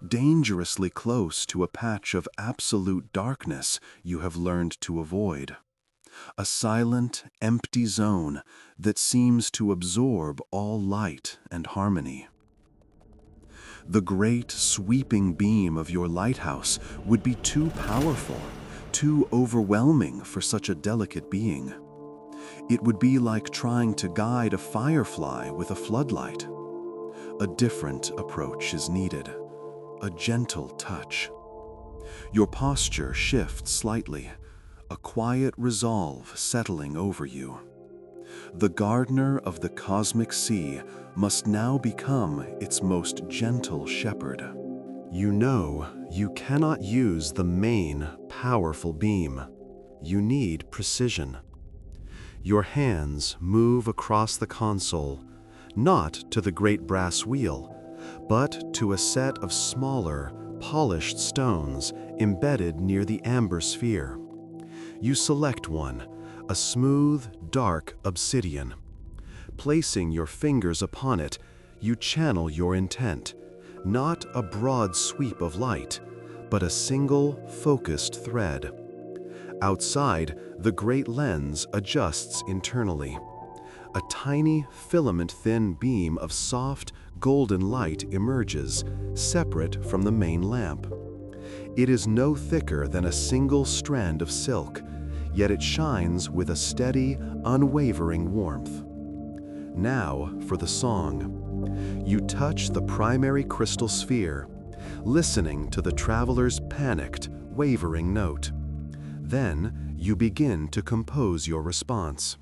dangerously close to a patch of absolute darkness you have learned to avoid. A silent, empty zone that seems to absorb all light and harmony. The great, sweeping beam of your lighthouse would be too powerful, too overwhelming for such a delicate being. It would be like trying to guide a firefly with a floodlight. A different approach is needed, a gentle touch. Your posture shifts slightly, a quiet resolve settling over you. The gardener of the cosmic sea must now become its most gentle shepherd. You know you cannot use the main, powerful beam. You need precision. Your hands move across the console, not to the great brass wheel, but to a set of smaller, polished stones embedded near the amber sphere. You select one, a smooth, dark obsidian. Placing your fingers upon it, you channel your intent, not a broad sweep of light, but a single, focused thread. Outside, the great lens adjusts internally. A tiny, filament-thin beam of soft, golden light emerges, separate from the main lamp. It is no thicker than a single strand of silk, yet it shines with a steady, unwavering warmth. Now for the song. You touch the primary crystal sphere, listening to the traveler's panicked, wavering note. Then you begin to compose your response.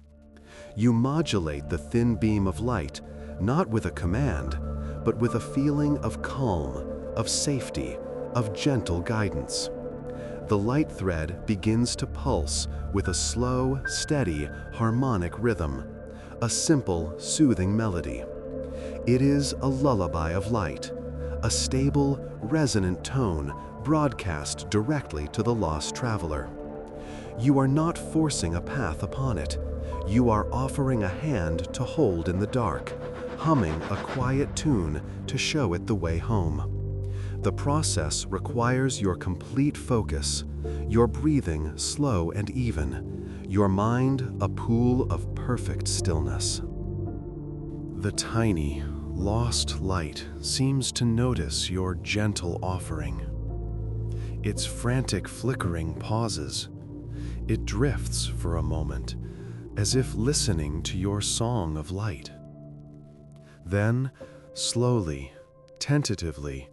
You modulate the thin beam of light, not with a command, but with a feeling of calm, of safety, of gentle guidance. The light thread begins to pulse with a slow, steady, harmonic rhythm, a simple, soothing melody. It is a lullaby of light, a stable, resonant tone broadcast directly to the lost traveler. You are not forcing a path upon it. You are offering a hand to hold in the dark, humming a quiet tune to show it the way home. The process requires your complete focus, your breathing slow and even, your mind a pool of perfect stillness. The tiny, lost light seems to notice your gentle offering. Its frantic flickering pauses. It drifts for a moment, as if listening to your song of light. Then, slowly, tentatively,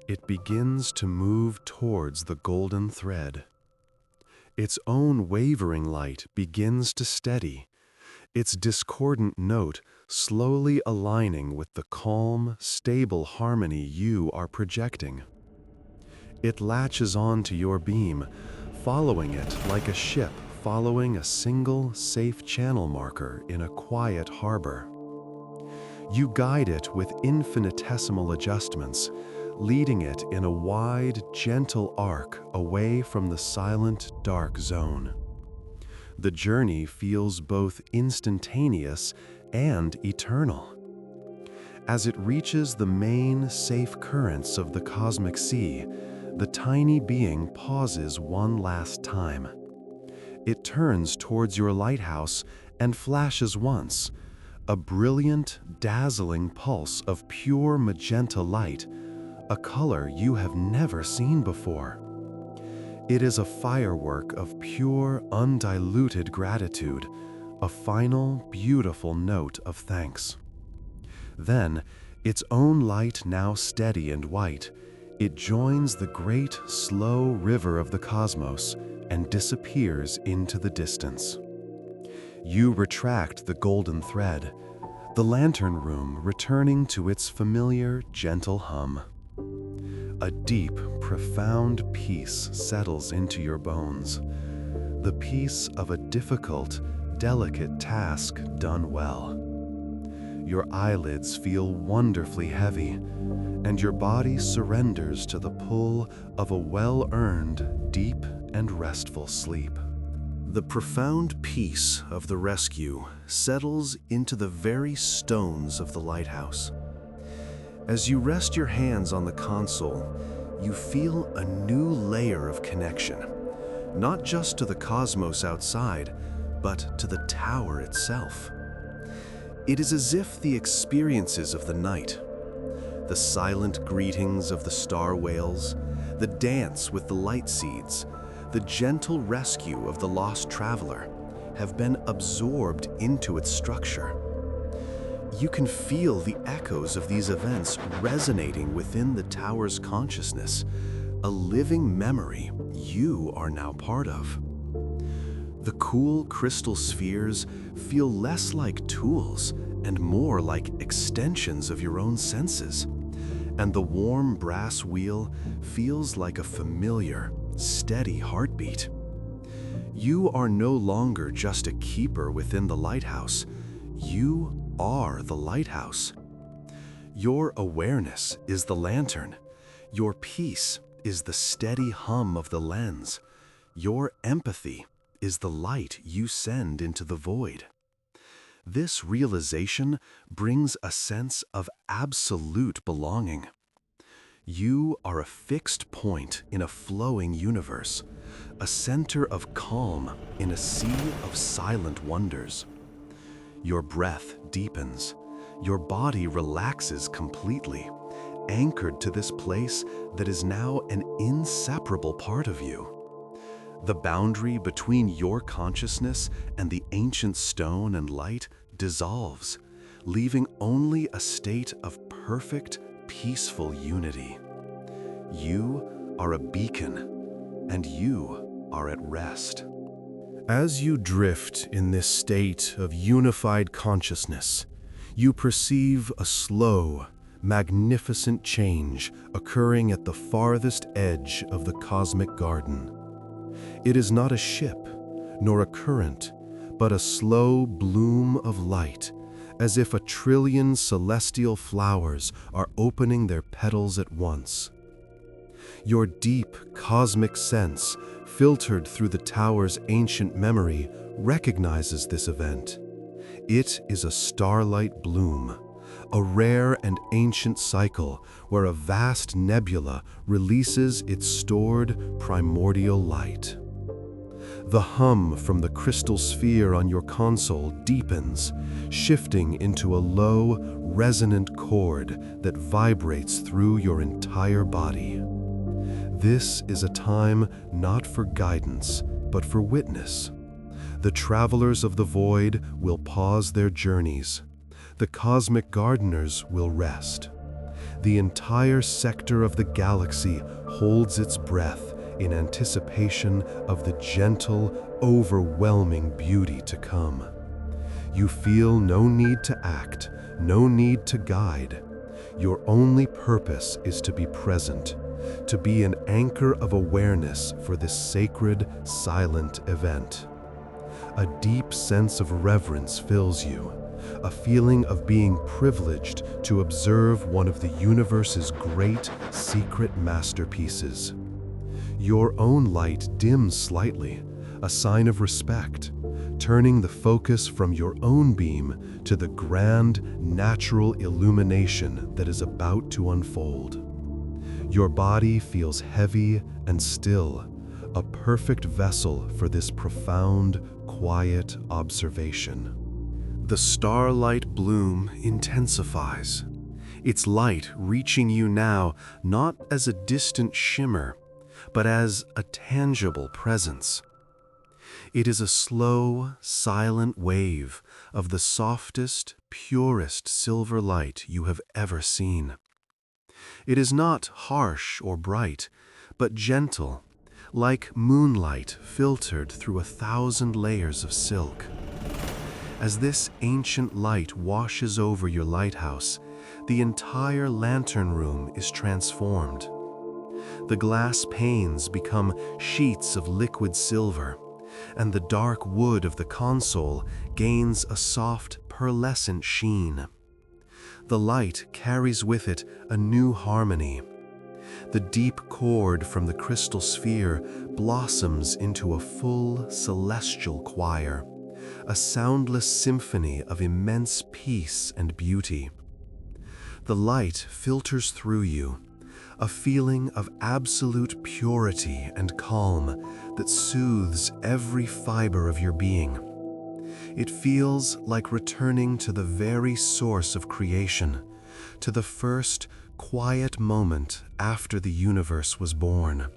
it begins to move towards the golden thread. Its own wavering light begins to steady, its discordant note slowly aligning with the calm, stable harmony you are projecting. It latches onto your beam, following it like a ship following a single, safe channel marker in a quiet harbor. You guide it with infinitesimal adjustments, leading it in a wide, gentle arc away from the silent, dark zone. The journey feels both instantaneous and eternal. As it reaches the main, safe currents of the cosmic sea, the tiny being pauses one last time. It turns towards your lighthouse and flashes once, a brilliant, dazzling pulse of pure magenta light, a color you have never seen before. It is a firework of pure, undiluted gratitude, a final, beautiful note of thanks. Then, its own light now steady and white, it joins the great, slow river of the cosmos and disappears into the distance. You retract the golden thread, the lantern room returning to its familiar, gentle hum. A deep, profound peace settles into your bones, the peace of a difficult, delicate task done well. Your eyelids feel wonderfully heavy, and your body surrenders to the pull of a well-earned, deep and restful sleep. The profound peace of the rescue settles into the very stones of the lighthouse. As you rest your hands on the console, you feel a new layer of connection, not just to the cosmos outside, but to the tower itself. It is as if the experiences of the night, the silent greetings of the star whales, the dance with the light seeds, the gentle rescue of the lost traveler, have been absorbed into its structure. You can feel the echoes of these events resonating within the tower's consciousness, a living memory you are now part of. The cool crystal spheres feel less like tools and more like extensions of your own senses, and the warm brass wheel feels like a familiar, steady heartbeat. You are no longer just a keeper within the lighthouse. You are the lighthouse. Your awareness is the lantern. Your peace is the steady hum of the lens. Your empathy is the light you send into the void. This realization brings a sense of absolute belonging. You are a fixed point in a flowing universe, a center of calm in a sea of silent wonders. Your breath deepens, your body relaxes completely, anchored to this place that is now an inseparable part of you. The boundary between your consciousness and the ancient stone and light dissolves, leaving only a state of perfect, peaceful unity. You are a beacon, and you are at rest. As you drift in this state of unified consciousness, you perceive a slow, magnificent change occurring at the farthest edge of the cosmic garden. It is not a ship, nor a current, but a slow bloom of light, as if 1 trillion celestial flowers are opening their petals at once. Your deep cosmic sense, filtered through the tower's ancient memory, recognizes this event. It is a starlight bloom, a rare and ancient cycle where a vast nebula releases its stored primordial light. The hum from the crystal sphere on your console deepens, shifting into a low, resonant chord that vibrates through your entire body. This is a time not for guidance, but for witness. The travelers of the void will pause their journeys. The cosmic gardeners will rest. The entire sector of the galaxy holds its breath in anticipation of the gentle, overwhelming beauty to come. You feel no need to act, no need to guide. Your only purpose is to be present, to be an anchor of awareness for this sacred, silent event. A deep sense of reverence fills you, a feeling of being privileged to observe one of the universe's great, secret masterpieces. Your own light dims slightly, a sign of respect, turning the focus from your own beam to the grand, natural illumination that is about to unfold. Your body feels heavy and still, a perfect vessel for this profound, quiet observation. The starlight bloom intensifies, its light reaching you now not as a distant shimmer, but as a tangible presence. It is a slow, silent wave of the softest, purest silver light you have ever seen. It is not harsh or bright, but gentle, like moonlight filtered through 1,000 layers of silk. As this ancient light washes over your lighthouse, the entire lantern room is transformed. The glass panes become sheets of liquid silver, and the dark wood of the console gains a soft, pearlescent sheen. The light carries with it a new harmony. The deep chord from the crystal sphere blossoms into a full, celestial choir, a soundless symphony of immense peace and beauty. The light filters through you, a feeling of absolute purity and calm that soothes every fiber of your being. It feels like returning to the very source of creation, to the first quiet moment after the universe was born.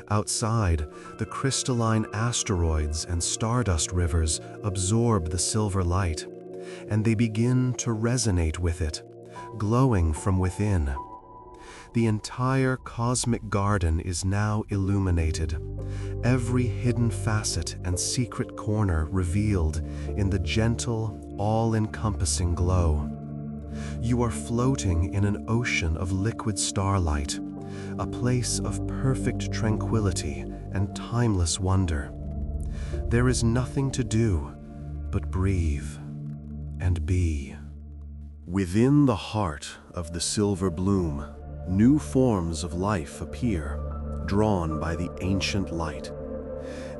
Outside, the crystalline asteroids and stardust rivers absorb the silver light, and they begin to resonate with it, glowing from within. The entire cosmic garden is now illuminated, every hidden facet and secret corner revealed in the gentle, all-encompassing glow. You are floating in an ocean of liquid starlight, a place of perfect tranquility and timeless wonder. There is nothing to do but breathe and be. Within the heart of the silver bloom, new forms of life appear, drawn by the ancient light.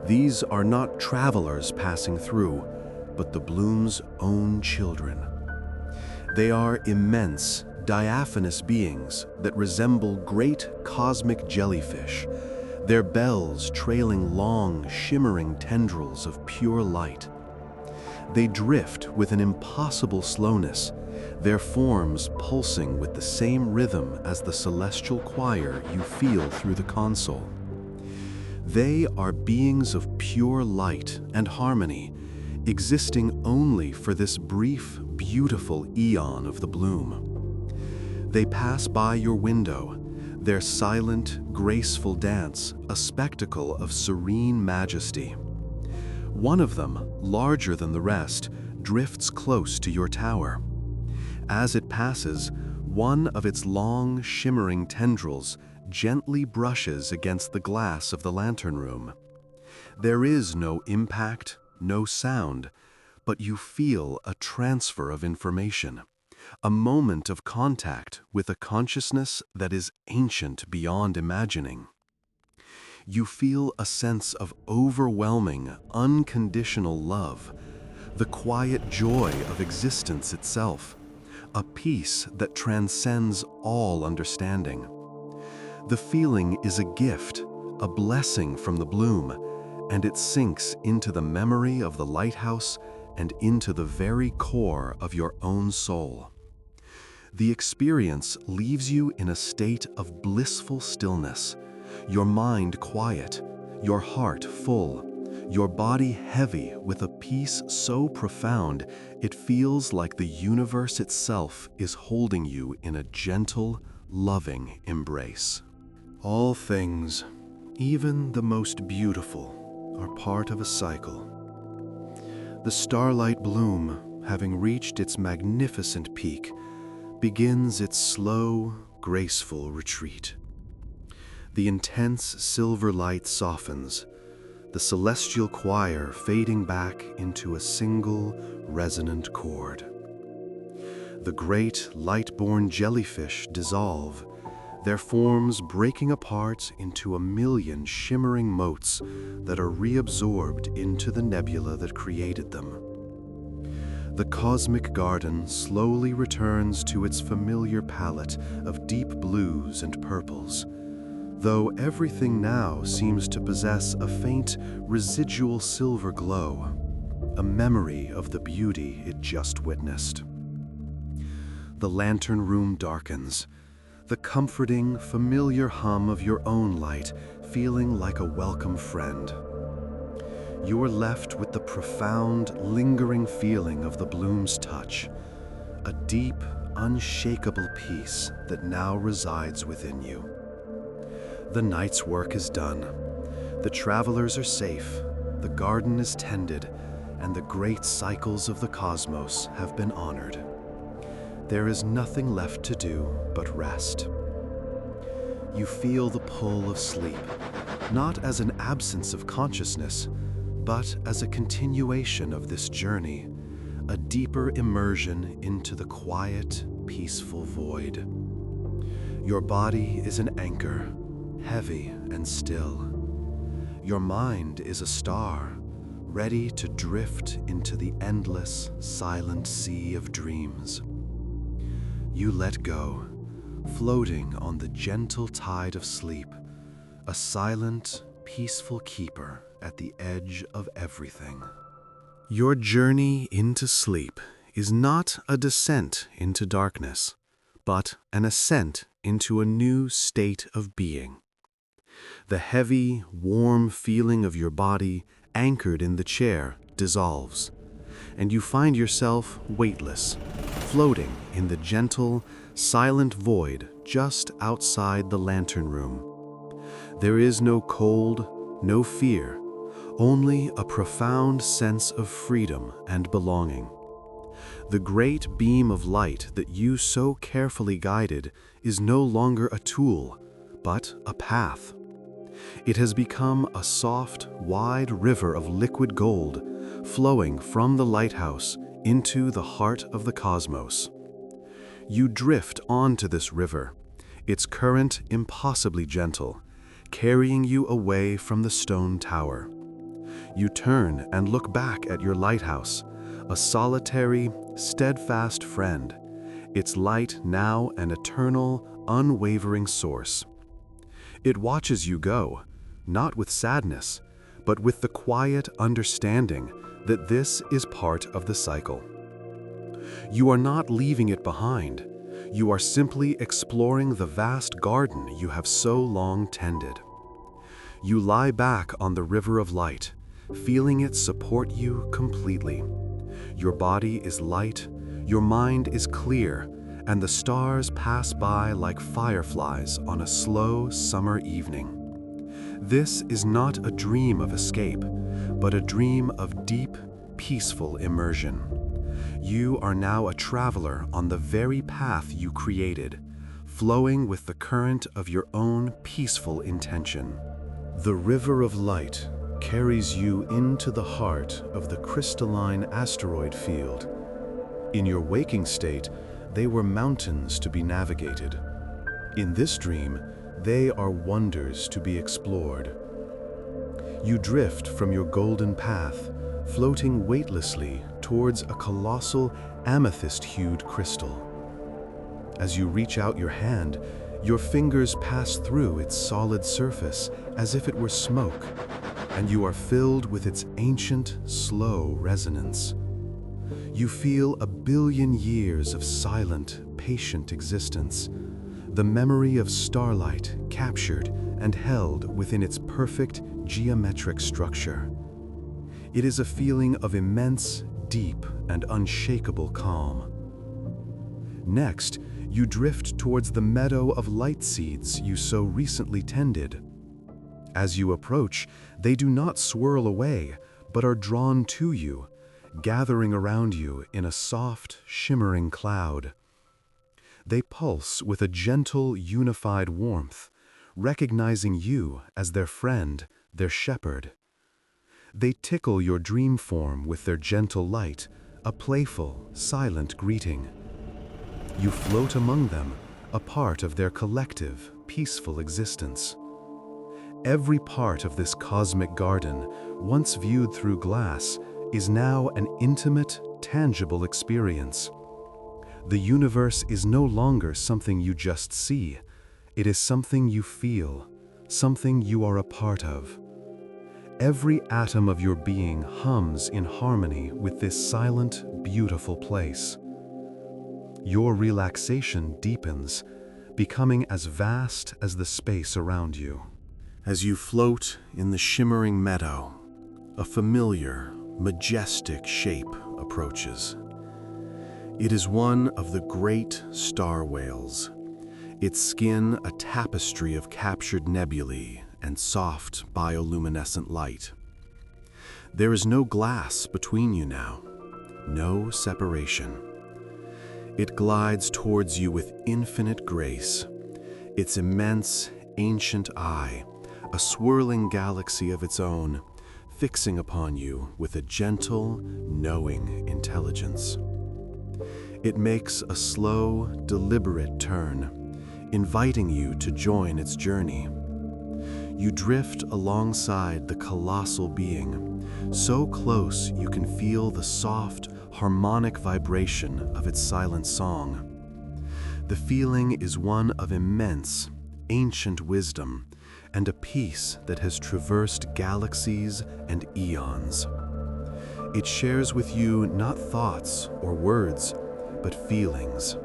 These are not travelers passing through, but the bloom's own children. They are immense, diaphanous beings that resemble great cosmic jellyfish, their bells trailing long, shimmering tendrils of pure light. They drift with an impossible slowness, their forms pulsing with the same rhythm as the celestial choir you feel through the console. They are beings of pure light and harmony, existing only for this brief, beautiful eon of the bloom. They pass by your window, their silent, graceful dance a spectacle of serene majesty. One of them, larger than the rest, drifts close to your tower. As it passes, one of its long, shimmering tendrils gently brushes against the glass of the lantern room. There is no impact, no sound, but you feel a transfer of information, a moment of contact with a consciousness that is ancient beyond imagining. You feel a sense of overwhelming, unconditional love, the quiet joy of existence itself, a peace that transcends all understanding. The feeling is a gift, a blessing from the bloom, and it sinks into the memory of the lighthouse and into the very core of your own soul. The experience leaves you in a state of blissful stillness, your mind quiet, your heart full, your body heavy with a peace so profound it feels like the universe itself is holding you in a gentle, loving embrace. All things, even the most beautiful, are part of a cycle. The starlight bloom, having reached its magnificent peak, begins its slow, graceful retreat. The intense silver light softens, the celestial choir fading back into a single, resonant chord. The great, light-born jellyfish dissolve, their forms breaking apart into a million shimmering motes that are reabsorbed into the nebula that created them. The cosmic garden slowly returns to its familiar palette of deep blues and purples, though everything now seems to possess a faint, residual silver glow, a memory of the beauty it just witnessed. The lantern room darkens, the comforting, familiar hum of your own light feeling like a welcome friend. You are left with the profound, lingering feeling of the bloom's touch, a deep, unshakable peace that now resides within you. The night's work is done. The travelers are safe, the garden is tended, and the great cycles of the cosmos have been honored. There is nothing left to do but rest. You feel the pull of sleep, not as an absence of consciousness, but as a continuation of this journey, a deeper immersion into the quiet, peaceful void. Your body is an anchor, heavy and still. Your mind is a star, ready to drift into the endless, silent sea of dreams. You let go, floating on the gentle tide of sleep, a silent, peaceful keeper at the edge of everything. Your journey into sleep is not a descent into darkness, but an ascent into a new state of being. The heavy, warm feeling of your body anchored in the chair dissolves, and you find yourself weightless, floating in the gentle, silent void just outside the lantern room. There is no cold, no fear, only a profound sense of freedom and belonging. The great beam of light that you so carefully guided is no longer a tool, but a path. It has become a soft, wide river of liquid gold, flowing from the lighthouse into the heart of the cosmos. You drift onto this river, its current impossibly gentle, carrying you away from the stone tower. You turn and look back at your lighthouse, a solitary, steadfast friend, its light now an eternal, unwavering source. It watches you go, not with sadness, but with the quiet understanding that this is part of the cycle. You are not leaving it behind. You are simply exploring the vast garden you have so long tended. You lie back on the river of light, feeling it support you completely. Your body is light, your mind is clear, and the stars pass by like fireflies on a slow summer evening. This is not a dream of escape, but a dream of deep, peaceful immersion. You are now a traveler on the very path you created, flowing with the current of your own peaceful intention. The river of light carries you into the heart of the crystalline asteroid field. In your waking state, they were mountains to be navigated. In this dream, they are wonders to be explored. You drift from your golden path, floating weightlessly towards a colossal amethyst-hued crystal. As you reach out your hand, your fingers pass through its solid surface as if it were smoke, and you are filled with its ancient, slow resonance. You feel a billion years of silent, patient existence, the memory of starlight captured and held within its perfect geometric structure. It is a feeling of immense, deep, and unshakable calm. Next, you drift towards the meadow of light seeds you so recently tended. As you approach, they do not swirl away, but are drawn to you, gathering around you in a soft, shimmering cloud. They pulse with a gentle, unified warmth, recognizing you as their friend, their shepherd. They tickle your dream form with their gentle light, a playful, silent greeting. You float among them, a part of their collective, peaceful existence. Every part of this cosmic garden, once viewed through glass, is now an intimate, tangible experience. The universe is no longer something you just see. It is something you feel, something you are a part of. Every atom of your being hums in harmony with this silent, beautiful place. Your relaxation deepens, becoming as vast as the space around you. As you float in the shimmering meadow, a familiar, majestic shape approaches. It is one of the great star whales, its skin a tapestry of captured nebulae and soft bioluminescent light. There is no glass between you now, no separation. It glides towards you with infinite grace, its immense, ancient eye, a swirling galaxy of its own, fixing upon you with a gentle, knowing intelligence. It makes a slow, deliberate turn, inviting you to join its journey. You drift alongside the colossal being, so close you can feel the soft, harmonic vibration of its silent song. The feeling is one of immense, ancient wisdom, and a peace that has traversed galaxies and eons. It shares with you not thoughts or words, but feelings.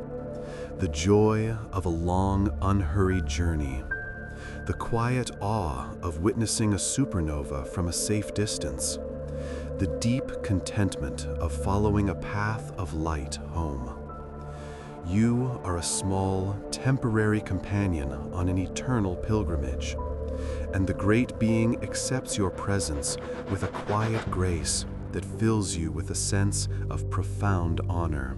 The joy of a long, unhurried journey. The quiet awe of witnessing a supernova from a safe distance. The deep contentment of following a path of light home. You are a small, temporary companion on an eternal pilgrimage, and the great being accepts your presence with a quiet grace that fills you with a sense of profound honor.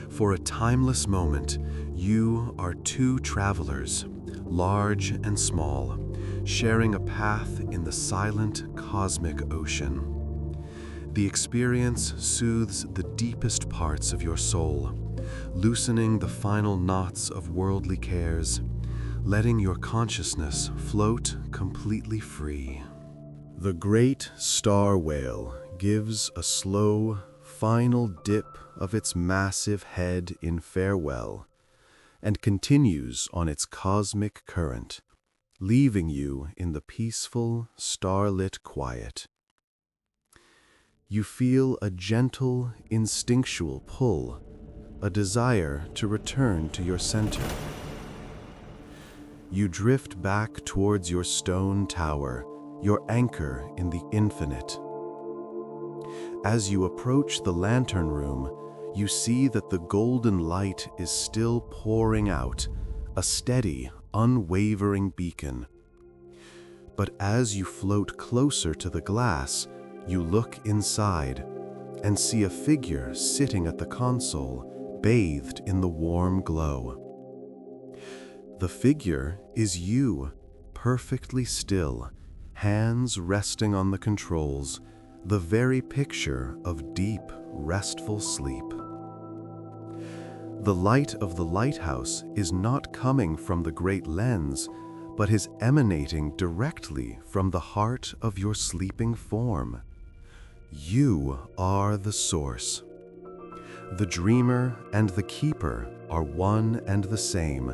For a timeless moment, you are two travelers, large and small, sharing a path in the silent cosmic ocean. The experience soothes the deepest parts of your soul, loosening the final knots of worldly cares, letting your consciousness float completely free. The great star whale gives a slow, final dip of its massive head in farewell, and continues on its cosmic current, leaving you in the peaceful, starlit quiet. You feel a gentle, instinctual pull, a desire to return to your center. You drift back towards your stone tower, your anchor in the infinite. As you approach the lantern room, you see that the golden light is still pouring out, a steady, unwavering beacon. But as you float closer to the glass, you look inside and see a figure sitting at the console, bathed in the warm glow. The figure is you, perfectly still, hands resting on the controls, the very picture of deep, restful sleep. The light of the lighthouse is not coming from the great lens, but is emanating directly from the heart of your sleeping form. You are the source. The dreamer and the keeper are one and the same,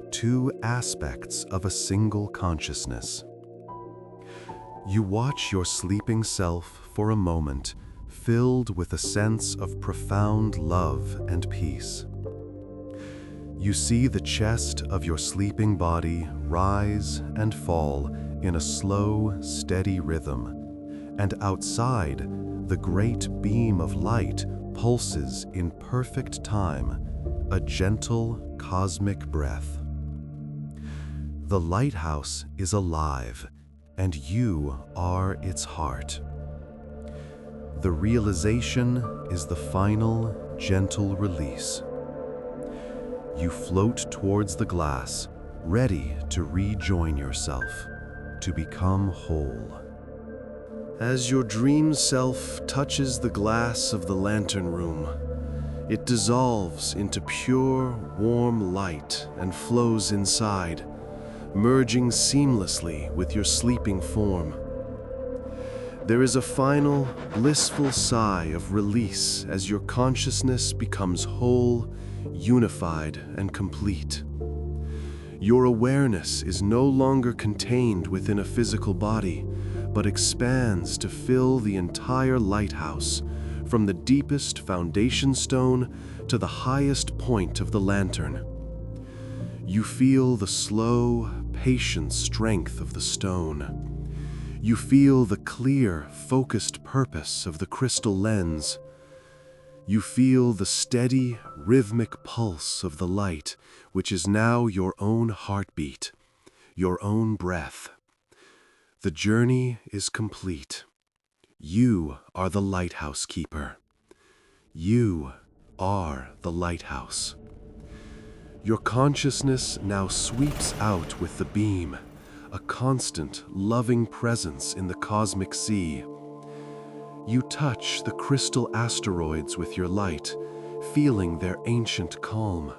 two aspects of a single consciousness. You watch your sleeping self for a moment, filled with a sense of profound love and peace. You see the chest of your sleeping body rise and fall in a slow, steady rhythm, and outside, the great beam of light pulses in perfect time, a gentle cosmic breath. The lighthouse is alive, and you are its heart. The realization is the final, gentle release. You float towards the glass, ready to rejoin yourself, to become whole. As your dream self touches the glass of the lantern room, it dissolves into pure, warm light and flows inside, merging seamlessly with your sleeping form. There is a final, blissful sigh of release as your consciousness becomes whole, unified, and complete. Your awareness is no longer contained within a physical body, but expands to fill the entire lighthouse, from the deepest foundation stone to the highest point of the lantern. You feel the slow, patient strength of the stone. You feel the clear, focused purpose of the crystal lens. You feel the steady, rhythmic pulse of the light, which is now your own heartbeat, your own breath. The journey is complete. You are the lighthouse keeper. You are the lighthouse. Your consciousness now sweeps out with the beam, a constant, loving presence in the cosmic sea. You touch the crystal asteroids with your light, feeling their ancient calm.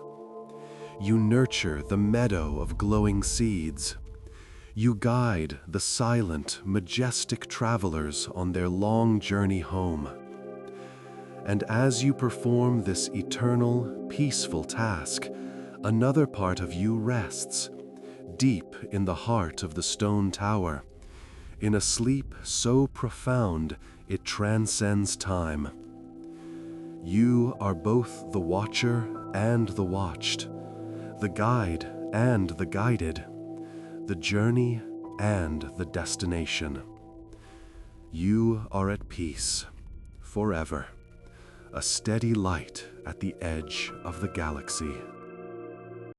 You nurture the meadow of glowing seeds. You guide the silent, majestic travelers on their long journey home. And as you perform this eternal, peaceful task, another part of you rests, deep in the heart of the stone tower, in a sleep so profound it transcends time. You are both the watcher and the watched, the guide and the guided, the journey and the destination. You are at peace, forever, a steady light at the edge of the galaxy.